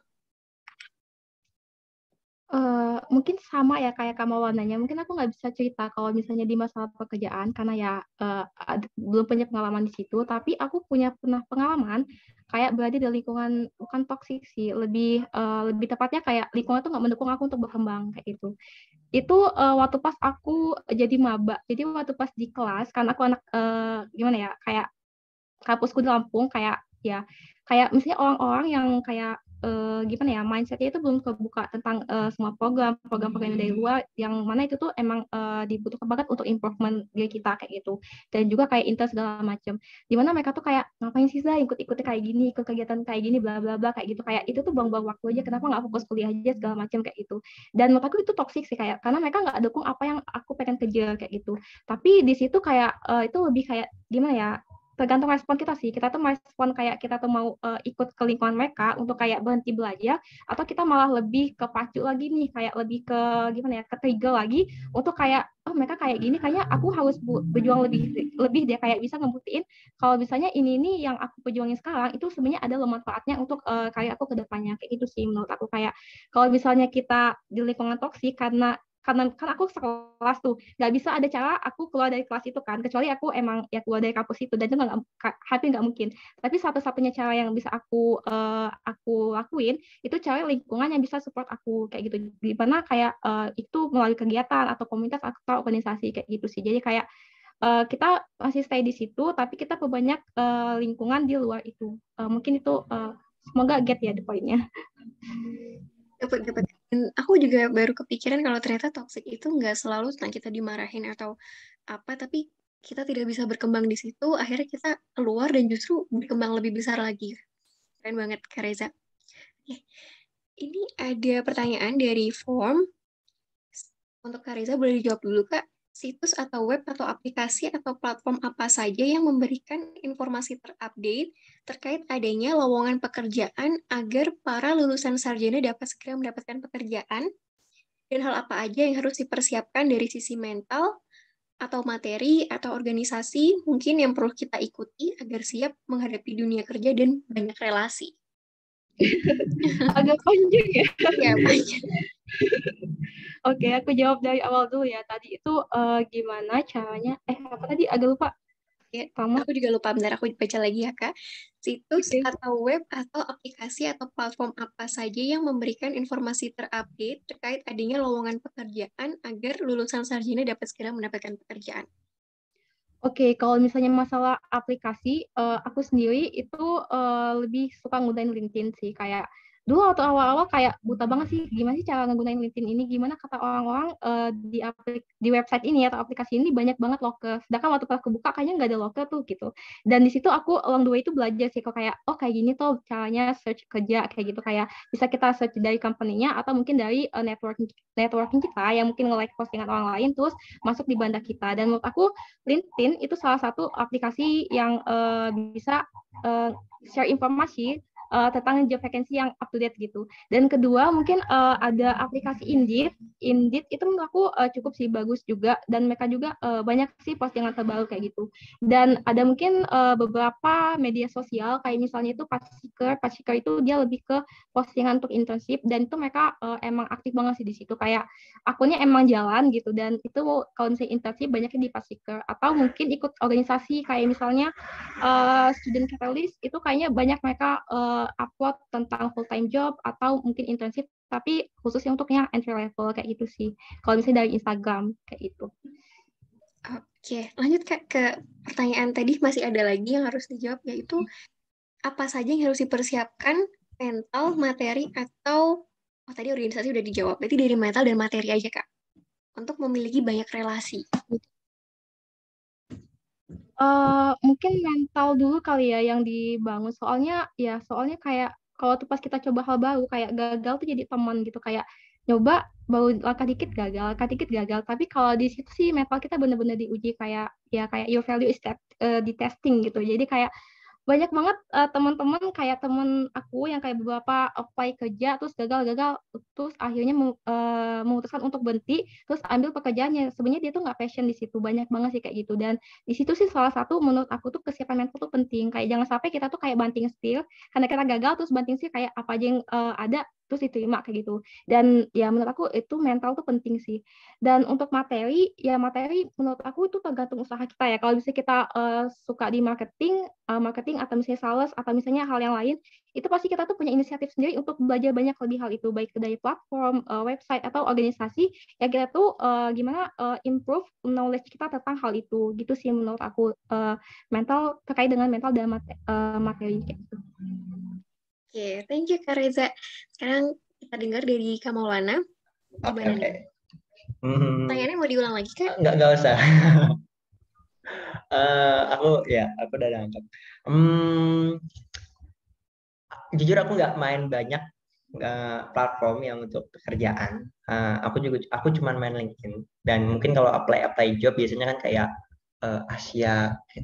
Mungkin sama ya kayak Kak Maulana-nya. Mungkin aku nggak bisa cerita kalau misalnya di masalah pekerjaan karena ya belum punya pengalaman di situ. Tapi aku pernah pengalaman kayak berada di lingkungan bukan toksik sih, lebih tepatnya kayak lingkungan tuh nggak mendukung aku untuk berkembang kayak gitu. Itu waktu pas aku jadi maba. Jadi waktu pas di kelas, karena aku anak gimana ya kayak kampusku di Lampung kayak misalnya orang-orang yang kayak gimana ya mindsetnya itu belum kebuka tentang semua program-program dari luar yang mana itu tuh emang dibutuhkan banget untuk improvement diri kita kayak gitu dan juga kayak intern segala macam dimana mereka tuh kayak ngapain sih lah ikut kayak gini ikut kegiatan kayak gini bla bla bla kayak gitu kayak itu tuh buang-buang waktu aja kenapa nggak fokus kuliah aja segala macam kayak gitu dan menurut aku itu toksik sih kayak karena mereka nggak dukung apa yang aku pengen kejar kayak gitu tapi di situ kayak itu lebih kayak gimana ya tergantung respon kita sih. Kita tuh respon kayak kita tuh mau ikut ke lingkungan mereka untuk kayak berhenti belajar atau kita malah lebih ke pacu lagi nih kayak lebih ke gimana ya ke trigger lagi untuk kayak oh mereka kayak gini kayaknya aku harus berjuang lebih deh kayak bisa ngebuktiin kalau misalnya ini yang aku perjuangin sekarang itu sebenarnya ada loh manfaatnya untuk kayak aku ke depannya kayak gitu sih menurut aku kayak kalau misalnya kita di lingkungan toksik karena kan aku sekelas tuh nggak bisa ada cara aku keluar dari kelas itu kan kecuali aku emang ya keluar dari kampus itu dan itu hampir nggak mungkin tapi satu-satunya cara yang bisa aku lakuin itu cara lingkungan yang bisa support aku kayak gitu di mana kayak itu melalui kegiatan atau komunitas atau organisasi kayak gitu sih jadi kayak kita masih stay di situ tapi kita perbanyak lingkungan di luar itu mungkin itu semoga get ya the point-nya. Dapat. Dan aku juga baru kepikiran kalau ternyata toxic itu nggak selalu tentang kita dimarahin atau apa, tapi kita tidak bisa berkembang di situ, akhirnya kita keluar dan justru berkembang lebih besar lagi. Keren banget, Kak Reza. Oke, ini ada pertanyaan dari form. Untuk Kak Reza, boleh dijawab dulu, Kak. Situs atau web atau aplikasi atau platform apa saja yang memberikan informasi terupdate terkait adanya lowongan pekerjaan agar para lulusan sarjana dapat segera mendapatkan pekerjaan? Dan hal apa aja yang harus dipersiapkan dari sisi mental atau materi atau organisasi mungkin yang perlu kita ikuti agar siap menghadapi dunia kerja dan banyak relasi? Agak panjang ya. Ya, banyak. Oke, aku jawab dari awal dulu ya. Tadi itu gimana caranya? Apa tadi? Agak lupa. Ya, Sama. aku juga lupa, bentar aku baca lagi ya, Kak. Situs Oke. atau web atau aplikasi atau platform apa saja yang memberikan informasi terupdate terkait adanya lowongan pekerjaan agar lulusan sarjana dapat segera mendapatkan pekerjaan? Oke, kalau misalnya masalah aplikasi, aku sendiri itu lebih suka nggunain LinkedIn sih. Kayak dulu waktu awal-awal kayak buta banget sih, gimana sih cara nggunain LinkedIn ini, gimana kata orang-orang di website ini atau aplikasi ini banyak banget loker. Sedangkan waktu pas kebuka kayaknya nggak ada loker tuh gitu. Dan di situ aku along the way itu belajar sih, kok kayak oh kayak gini tuh caranya search kerja kayak gitu. Kayak bisa kita search dari company-nya atau mungkin dari networking kita yang mungkin nge-like postingan orang lain terus masuk di banda kita. Dan menurut aku LinkedIn itu salah satu aplikasi yang bisa share informasi tentang job vacancy yang up to date gitu. Dan kedua mungkin ada aplikasi Indeed. Indeed itu menurut aku cukup sih bagus juga dan mereka juga banyak sih postingan terbaru kayak gitu. Dan ada mungkin beberapa media sosial kayak misalnya itu Patsika. Patsika itu dia lebih ke postingan untuk internship dan itu mereka emang aktif banget sih di situ kayak akunnya emang jalan gitu dan itu kalau misalnya internship banyaknya di Patsika atau mungkin ikut organisasi kayak misalnya student catalyst itu kayaknya banyak mereka upload tentang full time job atau mungkin internship tapi khususnya untuk yang entry level kayak gitu sih kalau misalnya dari Instagram kayak gitu. Oke, lanjut Kak ke pertanyaan tadi, masih ada lagi yang harus dijawab, yaitu apa saja yang harus dipersiapkan mental, materi, atau tadi organisasi udah dijawab, berarti dari mental dan materi aja Kak untuk memiliki banyak relasi. Mungkin mental dulu kali ya yang dibangun soalnya kayak kalau tuh pas kita coba hal baru kayak gagal tuh jadi teman gitu kayak nyoba baru langkah dikit gagal tapi kalau di situ sih mental kita bener-bener diuji kayak your value is di testing gitu jadi kayak banyak banget teman-teman kayak teman aku yang kayak beberapa apply kerja terus gagal terus akhirnya memutuskan untuk berhenti terus ambil pekerjaannya sebenarnya dia tuh nggak passion di situ banyak banget sih kayak gitu dan di situ sih salah satu menurut aku tuh kesiapan mental tuh penting kayak jangan sampai kita tuh kayak banting setir karena kita gagal terus banting setir kayak apa aja yang ada terus diterima kayak gitu. Dan ya menurut aku itu mental tuh penting sih. Dan untuk materi, ya materi menurut aku itu tergantung usaha kita ya. Kalau misalnya kita suka di marketing atau misalnya sales atau misalnya hal yang lain, itu pasti kita tuh punya inisiatif sendiri untuk belajar banyak lebih hal itu, baik dari platform, website atau organisasi yang kita tuh gimana improve knowledge kita tentang hal itu. Gitu sih menurut aku mental terkait dengan mental dan materi kayak gitu. Oke, thank you Kak Reza. Sekarang kita dengar dari Kak Maulana. Gimana nih? Pertanyaannya mau diulang lagi, Kak? Nggak usah. Aku udah nangkep. Jujur aku nggak main banyak platform yang untuk pekerjaan. Aku cuma main LinkedIn. Dan mungkin kalau apply job biasanya kan kayak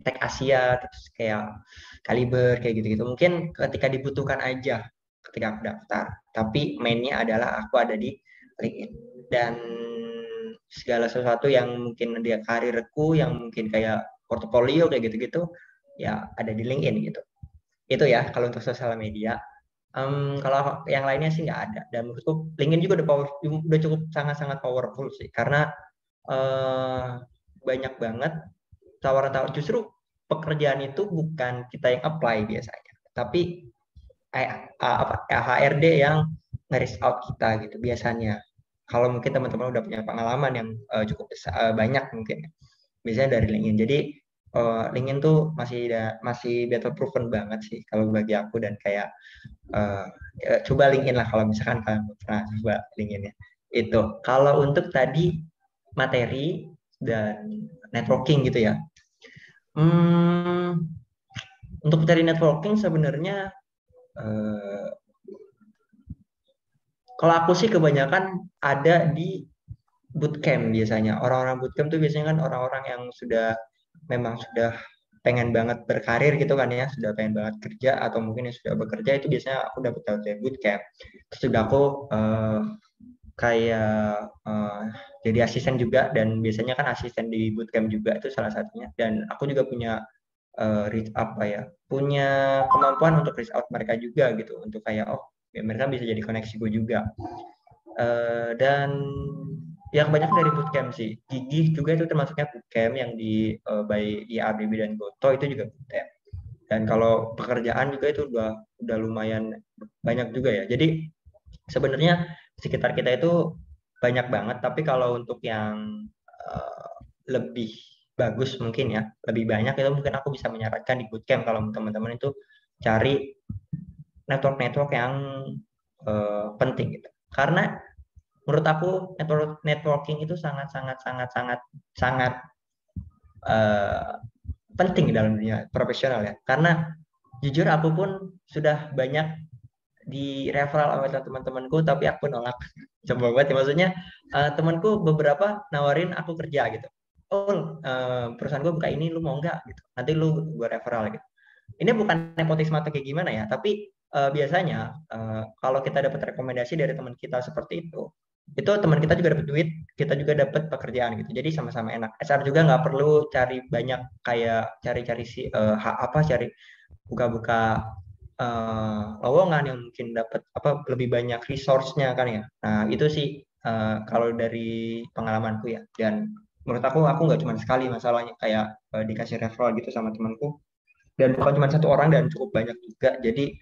Tech Asia, terus kayak Kaliber kayak gitu-gitu. Mungkin ketika dibutuhkan aja ketika aku daftar. Tapi mainnya adalah aku ada di LinkedIn. Dan segala sesuatu yang mungkin dia karirku, yang mungkin kayak portofolio kayak gitu-gitu, ya ada di LinkedIn gitu. Itu ya kalau untuk sosial media. Kalau yang lainnya sih nggak ada. Dan menurutku LinkedIn juga udah cukup sangat-sangat powerful sih. Karena banyak banget tawaran-tawaran. Justru pekerjaan itu bukan kita yang apply biasanya, tapi HRD yang nge-reach out kita gitu biasanya. Kalau mungkin teman-teman udah punya pengalaman yang cukup banyak mungkin, biasanya dari LinkedIn. Jadi LinkedIn tuh masih battle proven banget sih kalau bagi aku, dan kayak coba LinkedIn lah kalau misalkan kalian pernah coba LinkedIn ya. Itu kalau untuk tadi materi dan networking gitu ya. Untuk materi networking sebenarnya kalau aku sih kebanyakan ada di bootcamp biasanya. Orang-orang bootcamp tuh biasanya kan orang-orang yang memang sudah pengen banget berkarir gitu kan ya, sudah pengen banget kerja atau mungkin yang sudah bekerja, itu biasanya aku dapat dari bootcamp. Terus juga aku kayak jadi asisten juga, dan biasanya kan asisten di bootcamp juga itu salah satunya. Dan aku juga punya punya kemampuan untuk reach out mereka juga gitu, untuk kayak ya mereka bisa jadi koneksi gue juga. Dan yang kebanyakan dari bootcamp sih. Gigih juga itu termasuknya bootcamp yang di by IABB dan Goto, itu juga bootcamp. Dan kalau pekerjaan juga itu udah lumayan banyak juga ya. Jadi sebenarnya sekitar kita itu banyak banget, tapi kalau untuk yang lebih bagus mungkin ya, lebih banyak itu mungkin aku bisa menyarankan di bootcamp kalau teman-teman itu cari network yang penting gitu. Karena menurut aku networking itu sangat penting dalam dunia profesional ya. Karena jujur aku pun sudah banyak di referral oleh teman-temanku, tapi aku nolak. Coba banget ya, maksudnya temanku beberapa nawarin aku kerja gitu. Perusahaan gue buka ini, lu mau nggak gitu? Nanti lu gue referral gitu. Ini bukan nepotisme atau kayak gimana ya, tapi biasanya kalau kita dapat rekomendasi dari teman kita seperti itu teman kita juga dapat duit, kita juga dapat pekerjaan gitu. Jadi sama-sama enak. HR juga nggak perlu cari banyak kayak cari-cari cari buka-buka lowongan yang mungkin dapat lebih banyak resource-nya kan ya. Nah, itu sih kalau dari pengalamanku ya. Dan menurut aku nggak cuma sekali masalahnya kayak dikasih referral gitu sama temanku. Dan bukan cuma satu orang, dan cukup banyak juga. Jadi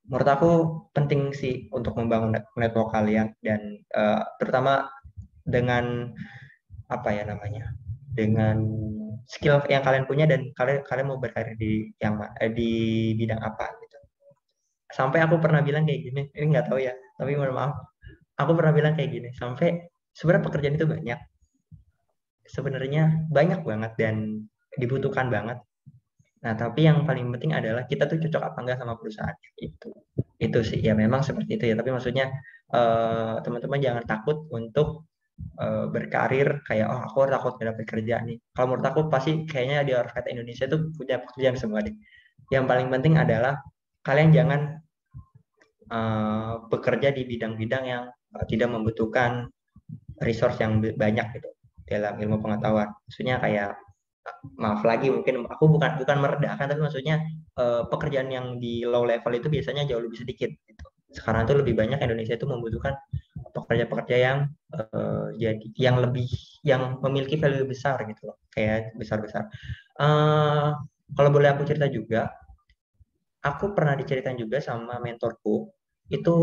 menurut aku penting sih untuk membangun network kalian, dan terutama dengan dengan skill yang kalian punya, dan kalian mau berkarir di bidang apa gitu. Sampai aku pernah bilang kayak gini, ini nggak tahu ya, tapi mohon maaf, aku pernah bilang kayak gini, sampai sebenarnya pekerjaan itu sebenarnya banyak banget dan dibutuhkan banget. Nah, tapi yang paling penting adalah kita tuh cocok apa enggak sama perusahaan itu sih ya. Memang seperti itu ya, tapi maksudnya teman-teman jangan takut untuk berkarir kayak aku takut gak dapat kerja nih. Kalau menurut aku pasti kayaknya di Orvet Indonesia tuh punya pekerjaan semua deh. Yang paling penting adalah kalian jangan bekerja di bidang-bidang yang tidak membutuhkan resource yang banyak gitu dalam ilmu pengetahuan. Maksudnya kayak maaf lagi, mungkin aku bukan merendahkan, tapi maksudnya pekerjaan yang di low level itu biasanya jauh lebih sedikit gitu. sekarang itu lebih banyak Indonesia itu membutuhkan pekerja-pekerja yang jadi yang memiliki value besar gitu loh, kayak besar-besar. Kalau boleh aku cerita juga, aku pernah diceritain juga sama mentorku, itu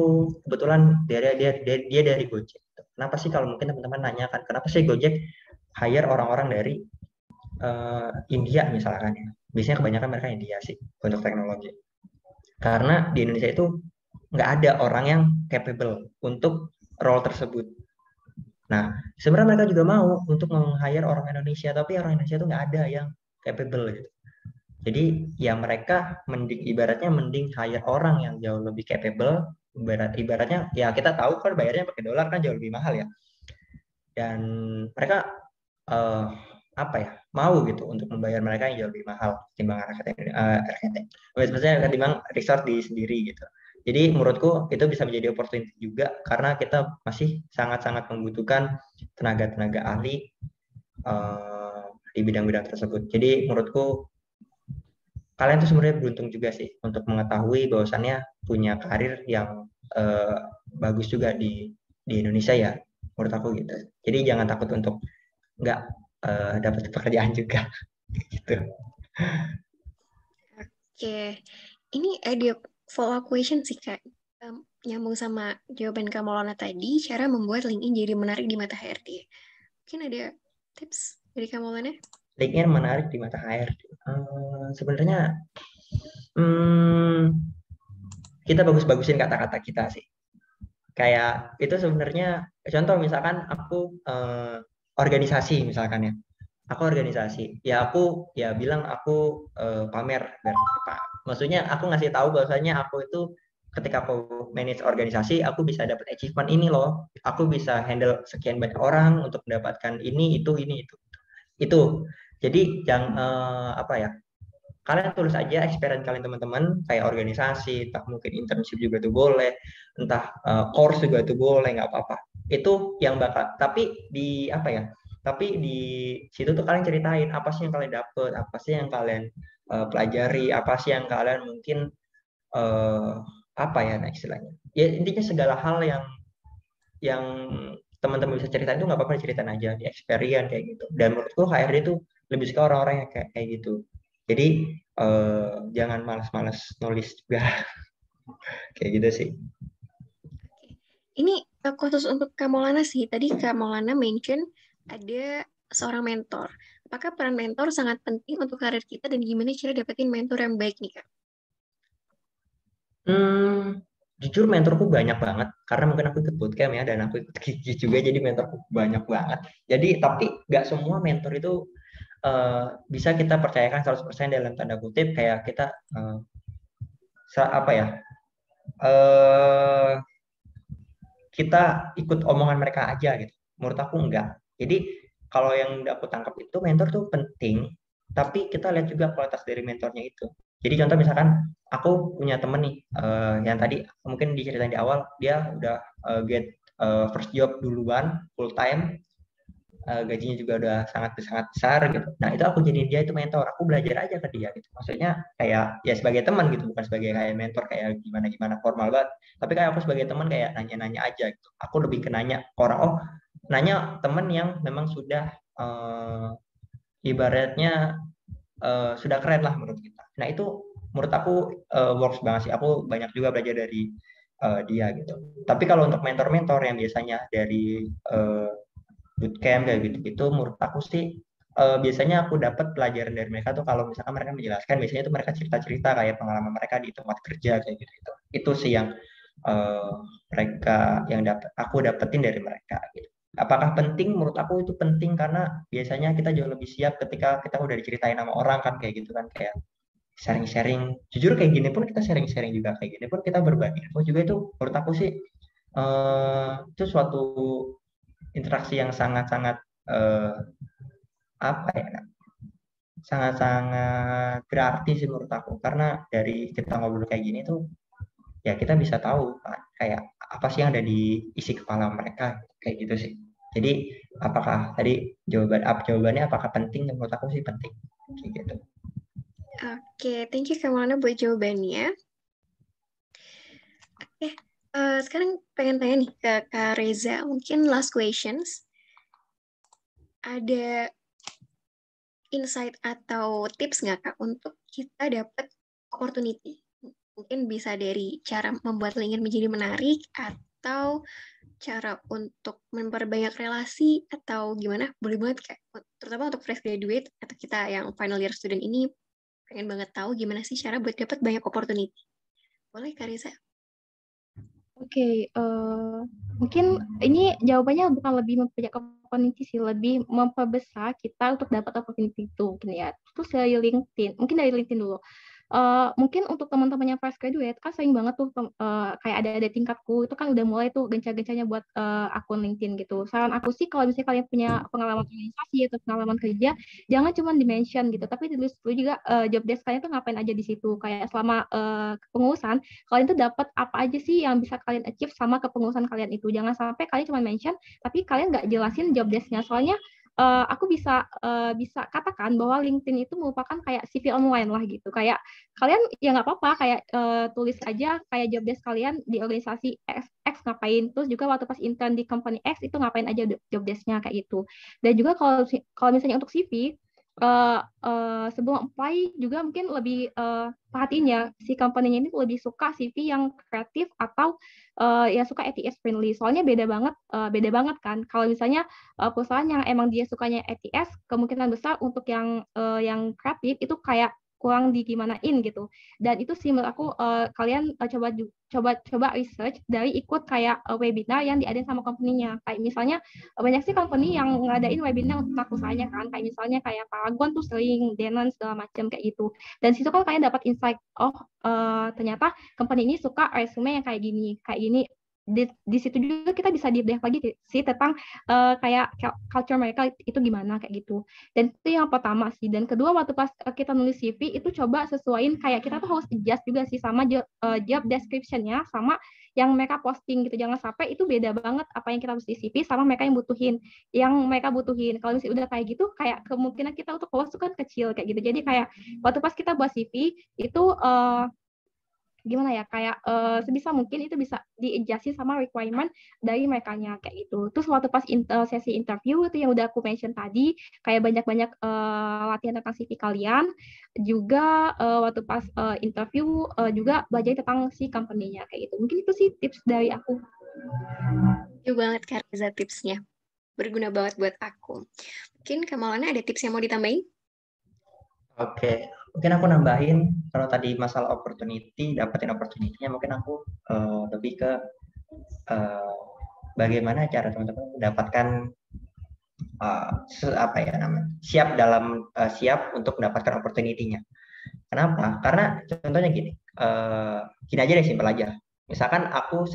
kebetulan dia dari Gojek. Kenapa sih, kalau mungkin teman-teman nanya kan, kenapa sih Gojek hire orang-orang dari India misalkan ya? Biasanya kebanyakan mereka India sih untuk teknologi. Karena di Indonesia itu nggak ada orang yang capable untuk role tersebut. Nah, sebenarnya mereka juga mau untuk meng-hire orang Indonesia, tapi orang Indonesia itu nggak ada yang capable gitu. Jadi ya mereka ibaratnya mending hire orang yang jauh lebih capable. Ibaratnya ya kita tahu kan bayarnya pakai dolar kan jauh lebih mahal ya. Dan mereka apa ya, mau gitu untuk membayar mereka yang jauh lebih mahal ketimbang maksudnya ketimbang resort di sendiri gitu. Jadi menurutku itu bisa menjadi opportunity juga, karena kita masih sangat-sangat membutuhkan tenaga-tenaga ahli di bidang-bidang tersebut. Jadi menurutku kalian tuh sebenarnya beruntung juga sih untuk mengetahui bahwasannya punya karir yang bagus juga di Indonesia ya, menurut aku gitu. Jadi jangan takut untuk nggak dapat pekerjaan juga gitu. Oke, ini ada follow-up question sih Kak. Nyambung sama jawaban Kak Maulana tadi, cara membuat LinkedIn jadi menarik di mata HRD. Mungkin ada tips dari Kak Maulana? LinkedIn menarik di mata HRD. Sebenarnya kita bagus-bagusin kata-kata kita sih. Kayak itu sebenarnya, contoh misalkan aku organisasi misalkan ya. Aku organisasi, ya aku ya bilang aku pamer, maksudnya aku ngasih tahu bahwasanya aku itu ketika aku manage organisasi, aku bisa dapat achievement ini loh, aku bisa handle sekian banyak orang untuk mendapatkan ini itu. Jadi yang apa ya, kalian tulis aja experience kalian teman-teman, kayak organisasi, entah mungkin internship juga tuh boleh, entah course juga tuh boleh, nggak apa-apa. Itu yang bakal, tapi di apa ya, tapi di situ tuh kalian ceritain apa sih yang kalian dapet, apa sih yang kalian pelajari, apa sih yang kalian mungkin apa ya, nah istilahnya. Ya intinya segala hal yang teman-teman bisa ceritain itu nggak apa-apa, ceritain aja di experience kayak gitu. Dan menurutku HRD itu lebih suka orang-orang yang kayak gitu. Jadi jangan malas-malas nulis juga. Kayak gitu sih. Ini khusus untuk Kak Maulana sih. Tadi Kak Maulana mention ada seorang mentor. Apakah peran mentor sangat penting untuk karir kita dan gimana cara dapetin mentor yang baik nih Kak? Jujur mentorku banyak banget, karena mungkin aku ikut bootcamp ya, dan aku ikut Kiki juga, jadi mentorku banyak banget. Jadi tapi nggak semua mentor itu bisa kita percayakan 100% dalam tanda kutip, kayak kita apa ya, kita ikut omongan mereka aja gitu. Menurut aku enggak. Jadi kalau yang aku tangkap itu mentor tuh penting, tapi kita lihat juga kualitas dari mentornya itu. Jadi contoh misalkan aku punya temen nih yang tadi mungkin diceritain di awal, dia udah get first job duluan full time, gajinya juga udah sangat besar gitu. Nah itu aku jadiin dia itu mentor, aku belajar aja ke dia gitu. Maksudnya kayak ya sebagai teman gitu, bukan sebagai kayak mentor kayak gimana formal banget. Tapi kayak aku sebagai teman kayak nanya-nanya aja gitu. Aku lebih ke nanya ke orang, nanya teman yang memang sudah ibaratnya sudah keren lah menurut kita. Nah itu menurut aku works banget sih. Aku banyak juga belajar dari dia gitu. Tapi kalau untuk mentor-mentor yang biasanya dari bootcamp kayak gitu-gitu, menurut aku sih biasanya aku dapat pelajaran dari mereka tuh kalau misalkan mereka menjelaskan, biasanya tuh mereka cerita-cerita kayak pengalaman mereka di tempat kerja kayak gitu. Itu sih yang mereka yang aku dapetin dari mereka gitu. Apakah penting? Menurut aku itu penting, karena biasanya kita jauh lebih siap ketika kita udah diceritain sama orang kan kayak gitu kan, kayak sharing-sharing. Jujur kayak gini pun kita sharing-sharing juga, kayak gini pun kita berbagi info juga, itu menurut aku sih itu suatu interaksi yang sangat-sangat apa ya, sangat-sangat berarti sih menurut aku, karena dari kita ngobrol kayak gini tuh ya kita bisa tahu kan kayak apa sih yang ada di isi kepala mereka kayak gitu sih. Jadi apakah tadi jawabannya apakah penting? Menurut aku sih penting kayak gitu. Oke, thank you Kak Maulana buat jawabannya. Oke, Sekarang pengen tanya nih ke Kak Reza, mungkin last questions. Ada insight atau tips nggak Kak untuk kita dapat opportunity? Mungkin bisa dari cara membuat LinkedIn menjadi menarik atau cara untuk memperbanyak relasi atau gimana? Boleh banget Kak, terutama untuk fresh graduate atau kita yang final year student ini pengen banget tahu gimana sih cara buat dapat banyak opportunity. Boleh Kak Reza? Oke, mungkin ini jawabannya bukan lebih memperbanyak opportunity sih, lebih memperbesar kita untuk dapat opportunity itu, mungkin ya. Terus dari LinkedIn, mungkin dari LinkedIn dulu. Mungkin untuk teman-teman yang fresh graduate kan sering banget tuh kayak ada tingkatku itu kan udah mulai tuh gencar-gencarnya buat akun LinkedIn gitu. Saran aku sih kalau misalnya kalian punya pengalaman organisasi atau pengalaman kerja, jangan cuma di-mention gitu, tapi ditulis dulu juga job desk kalian tuh ngapain aja di situ. Kayak selama kepengurusan, kalian tuh dapat apa aja sih yang bisa kalian achieve sama kepengurusan kalian itu. Jangan sampai kalian cuma mention, tapi kalian nggak jelasin job desk-nya. Soalnya aku bisa katakan bahwa LinkedIn itu merupakan kayak CV online lah gitu. Kayak kalian ya nggak apa-apa kayak tulis aja kayak job desk kalian di organisasi X ngapain, terus juga waktu pas intern di company X itu ngapain aja job desk-nya kayak gitu. Dan juga kalau misalnya untuk CV sebelum apply juga mungkin lebih perhatiin ya si company-nya ini lebih suka CV yang kreatif atau ya suka ATS friendly. Soalnya beda banget kan. Kalau misalnya perusahaan yang emang dia sukanya ATS, kemungkinan besar untuk yang kreatif itu kayak kurang digimanain gitu. Dan itu sih menurut aku kalian coba research dari ikut kayak webinar yang diadain sama company-nya. Kayak misalnya banyak sih company yang ngadain webinar untuk usahanya kan. Kayak misalnya kayak Paragon tuh sering, Denon segala macam kayak gitu. Dan situ kan kalian dapat insight, oh ternyata company ini suka resume yang kayak gini. Di situ juga kita bisa deep dive lagi sih tentang kayak culture mereka itu gimana kayak gitu. Dan itu yang pertama sih. Dan kedua waktu pas kita nulis CV itu coba sesuaiin kayak kita tuh harus adjust juga sih sama job description-nya sama yang mereka posting gitu. Jangan sampai itu beda banget apa yang kita harus di CV sama mereka yang mereka butuhin. Kalau misalnya udah kayak gitu kayak kemungkinan kita untuk lolos itu kan kecil kayak gitu. Jadi kayak waktu pas kita buat CV itu gimana ya kayak sebisa mungkin itu bisa di-adjustin sama requirement dari merekanya kayak gitu. Terus waktu pas sesi interview itu yang udah aku mention tadi kayak banyak-banyak latihan tentang CV kalian, juga waktu pas interview juga belajar tentang si company-nya kayak gitu. Mungkin itu sih tips dari aku. Thank you banget Kak Reza tipsnya. Berguna banget buat aku. Mungkin Kak Maulana ada tips yang mau ditambahin? Oke, mungkin aku nambahin kalau tadi masalah opportunity, dapetin opportunity-nya mungkin aku lebih ke bagaimana cara teman-teman mendapatkan apa ya namanya siap untuk mendapatkan opportunity-nya. Kenapa? Karena contohnya gini aja deh, simpel aja. Misalkan aku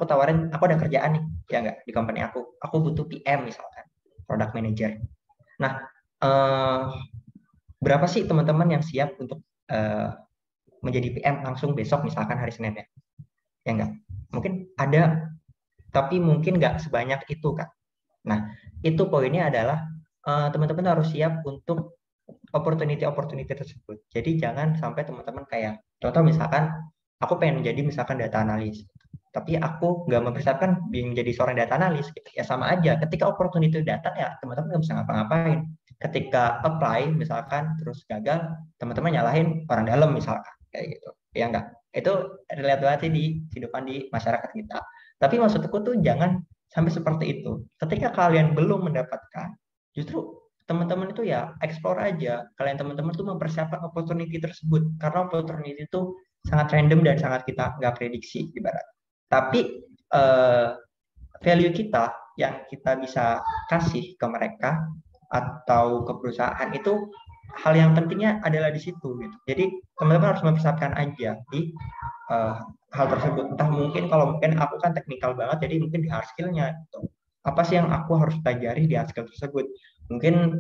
tawarin, aku ada kerjaan nih, ya nggak, di company aku butuh PM misalkan, product manager. Nah, berapa sih teman-teman yang siap untuk menjadi PM langsung besok misalkan hari Senin ya? Ya nggak? Mungkin ada, tapi mungkin nggak sebanyak itu kan. Nah, itu poinnya adalah teman-teman harus siap untuk opportunity tersebut. Jadi jangan sampai teman-teman kayak, contoh misalkan aku pengen menjadi misalkan data analis, tapi aku nggak mempersiapkan menjadi seorang data analis, gitu. Ya sama aja. Ketika opportunity datang ya teman-teman nggak bisa ngapa-ngapain. Ketika apply misalkan terus gagal, teman-teman nyalahin orang dalam misalkan kayak gitu. Ya enggak. Itu relate banget sih di kehidupan di masyarakat kita. Tapi maksudku tuh jangan sampai seperti itu. Ketika kalian belum mendapatkan, justru teman-teman itu ya explore aja. Kalian teman-teman tuh mempersiapkan opportunity tersebut. Karena opportunity itu sangat random dan sangat kita nggak prediksi ibarat. Tapi value kita yang kita bisa kasih ke mereka atau ke perusahaan itu hal yang pentingnya adalah di situ gitu. Jadi teman-teman harus mempersiapkan aja di hal tersebut. Entah mungkin kalau mungkin aku kan teknikal banget, jadi mungkin di hard skill-nya gitu. Apa sih yang aku harus pelajari di hard skill tersebut? Mungkin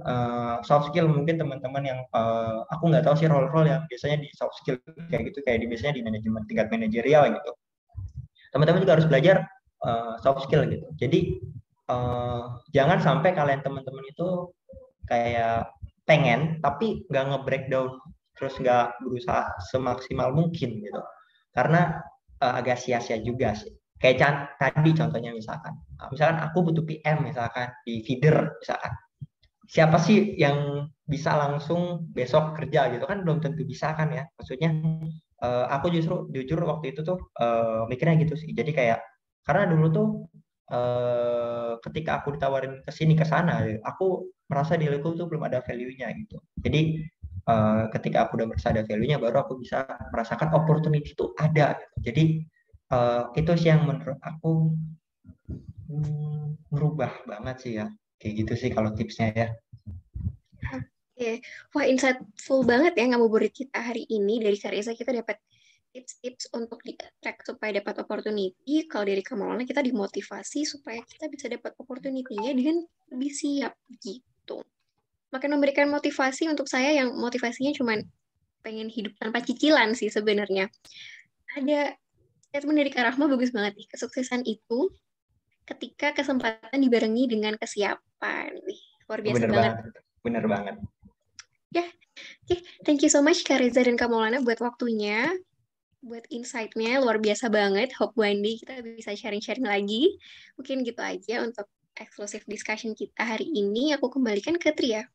soft skill, mungkin teman-teman yang aku nggak tahu sih role-role yang biasanya di soft skill kayak gitu, kayak biasanya di manajemen tingkat manajerial gitu. Teman-teman juga harus belajar soft skill gitu. Jadi jangan sampai kalian teman-teman itu kayak pengen tapi nggak nge-breakdown, terus nggak berusaha semaksimal mungkin gitu. Karena agak sia-sia juga sih. Kayak tadi contohnya misalkan aku butuh PM misalkan di feeder misalkan. Siapa sih yang bisa langsung besok kerja gitu kan belum tentu bisa kan ya. Maksudnya aku justru jujur waktu itu tuh mikirnya gitu sih. Jadi kayak karena dulu tuh ketika aku ditawarin ke sini ke sana, aku merasa diriku tuh belum ada value-nya gitu. Jadi ketika aku udah merasa ada value-nya, baru aku bisa merasakan opportunity itu ada. Gitu. Jadi itu sih yang menurut aku merubah banget sih ya. Kayak gitu sih kalau tipsnya ya. Oke, wah insightful banget ya ngabuburit kita hari ini. Dari Karisa kita dapat tips-tips untuk di-attract supaya dapat opportunity. Kalau dari Kamalana kita dimotivasi supaya kita bisa dapat opportunity-nya dengan lebih siap gitu. Makin memberikan motivasi untuk saya yang motivasinya cuma pengen hidup tanpa cicilan sih sebenarnya. Ada statement dari Kak Rahma bagus banget nih. Kesuksesan itu ketika kesempatan dibarengi dengan kesiapan. Wih, luar biasa Bener banget. banget. Bener banget. Ya, oke. Thank you so much Kak Reza dan Kak Maulana buat waktunya, buat insight-nya, luar biasa banget. Hope one day kita bisa sharing-sharing lagi. Mungkin gitu aja untuk exclusive discussion kita hari ini. Aku kembalikan ke Tria.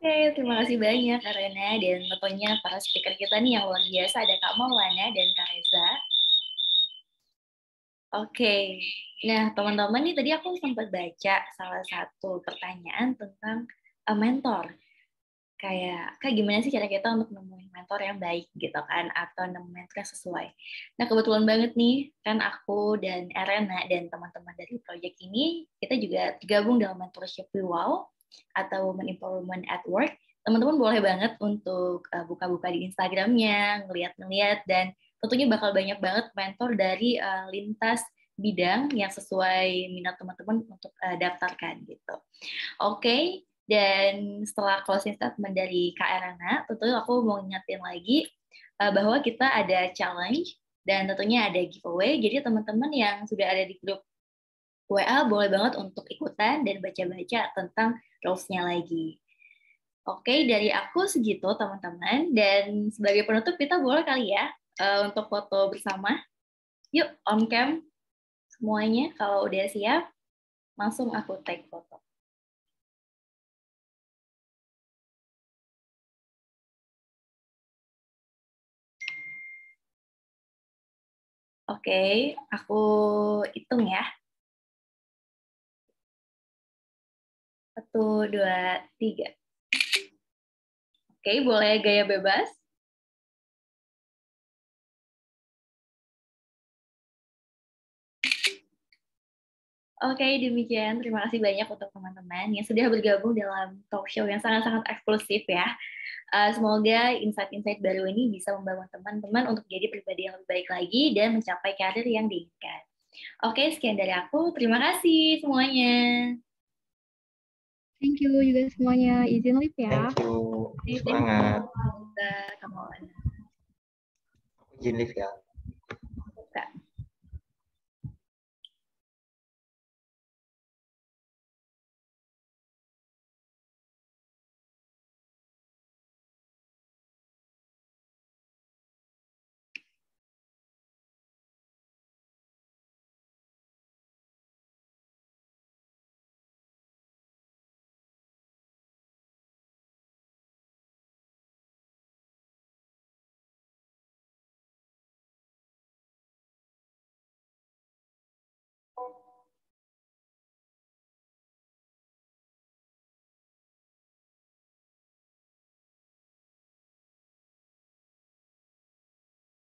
Oke, terima kasih banyak Kak Rena dan tentunya para speaker kita nih yang luar biasa, ada Kak Maulana dan Kak Reza. Oke, nah teman-teman nih tadi aku sempat baca salah satu pertanyaan tentang mentor. Kayak gimana sih cara kita untuk nemuin mentor yang baik gitu kan, atau nemuin mentor yang sesuai. Nah kebetulan banget nih, kan aku dan Erena dan teman-teman dari project ini, kita juga gabung dalam mentorship WIWOW atau Women Empowerment at Work. Teman-teman boleh banget untuk buka-buka di Instagramnya, ngeliat-ngeliat, dan tentunya bakal banyak banget mentor dari lintas bidang yang sesuai minat teman-teman untuk daftarkan gitu. Oke. Dan setelah closing statement dari Kak Erana, tentunya aku mau ngingetin lagi bahwa kita ada challenge dan tentunya ada giveaway. Jadi teman-teman yang sudah ada di grup WA boleh banget untuk ikutan dan baca-baca tentang rules-nya lagi. Oke, dari aku segitu teman-teman. Dan sebagai penutup kita boleh kali ya untuk foto bersama. Yuk, on cam semuanya. Kalau udah siap, langsung aku take foto. Oke, aku hitung ya. 1, 2, 3. Oke, boleh gaya bebas. Oke, demikian. Terima kasih banyak untuk teman-teman yang sudah bergabung dalam talk show yang sangat-sangat eksklusif ya. Semoga insight-insight baru ini bisa membangun teman-teman untuk jadi pribadi yang lebih baik lagi dan mencapai karir yang diinginkan. Oke, sekian dari aku. Terima kasih semuanya. Thank you juga semuanya. Izin live ya. Thank you. Semangat. Kamu Izin live ya. Buka.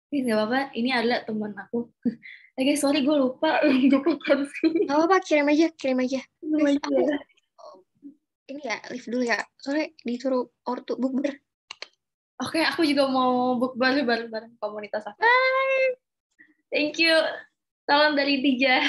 Nggak apa-apa, ini adalah teman aku. Oke, sorry gue lupa. Gak apa-apa, kirim aja. Guys, aku Ya. ini ya, live dulu ya. Soalnya disuruh ortu bukber. Oke, aku juga mau bukber bareng-bareng komunitas aku. Thank you. Salam dari Tija.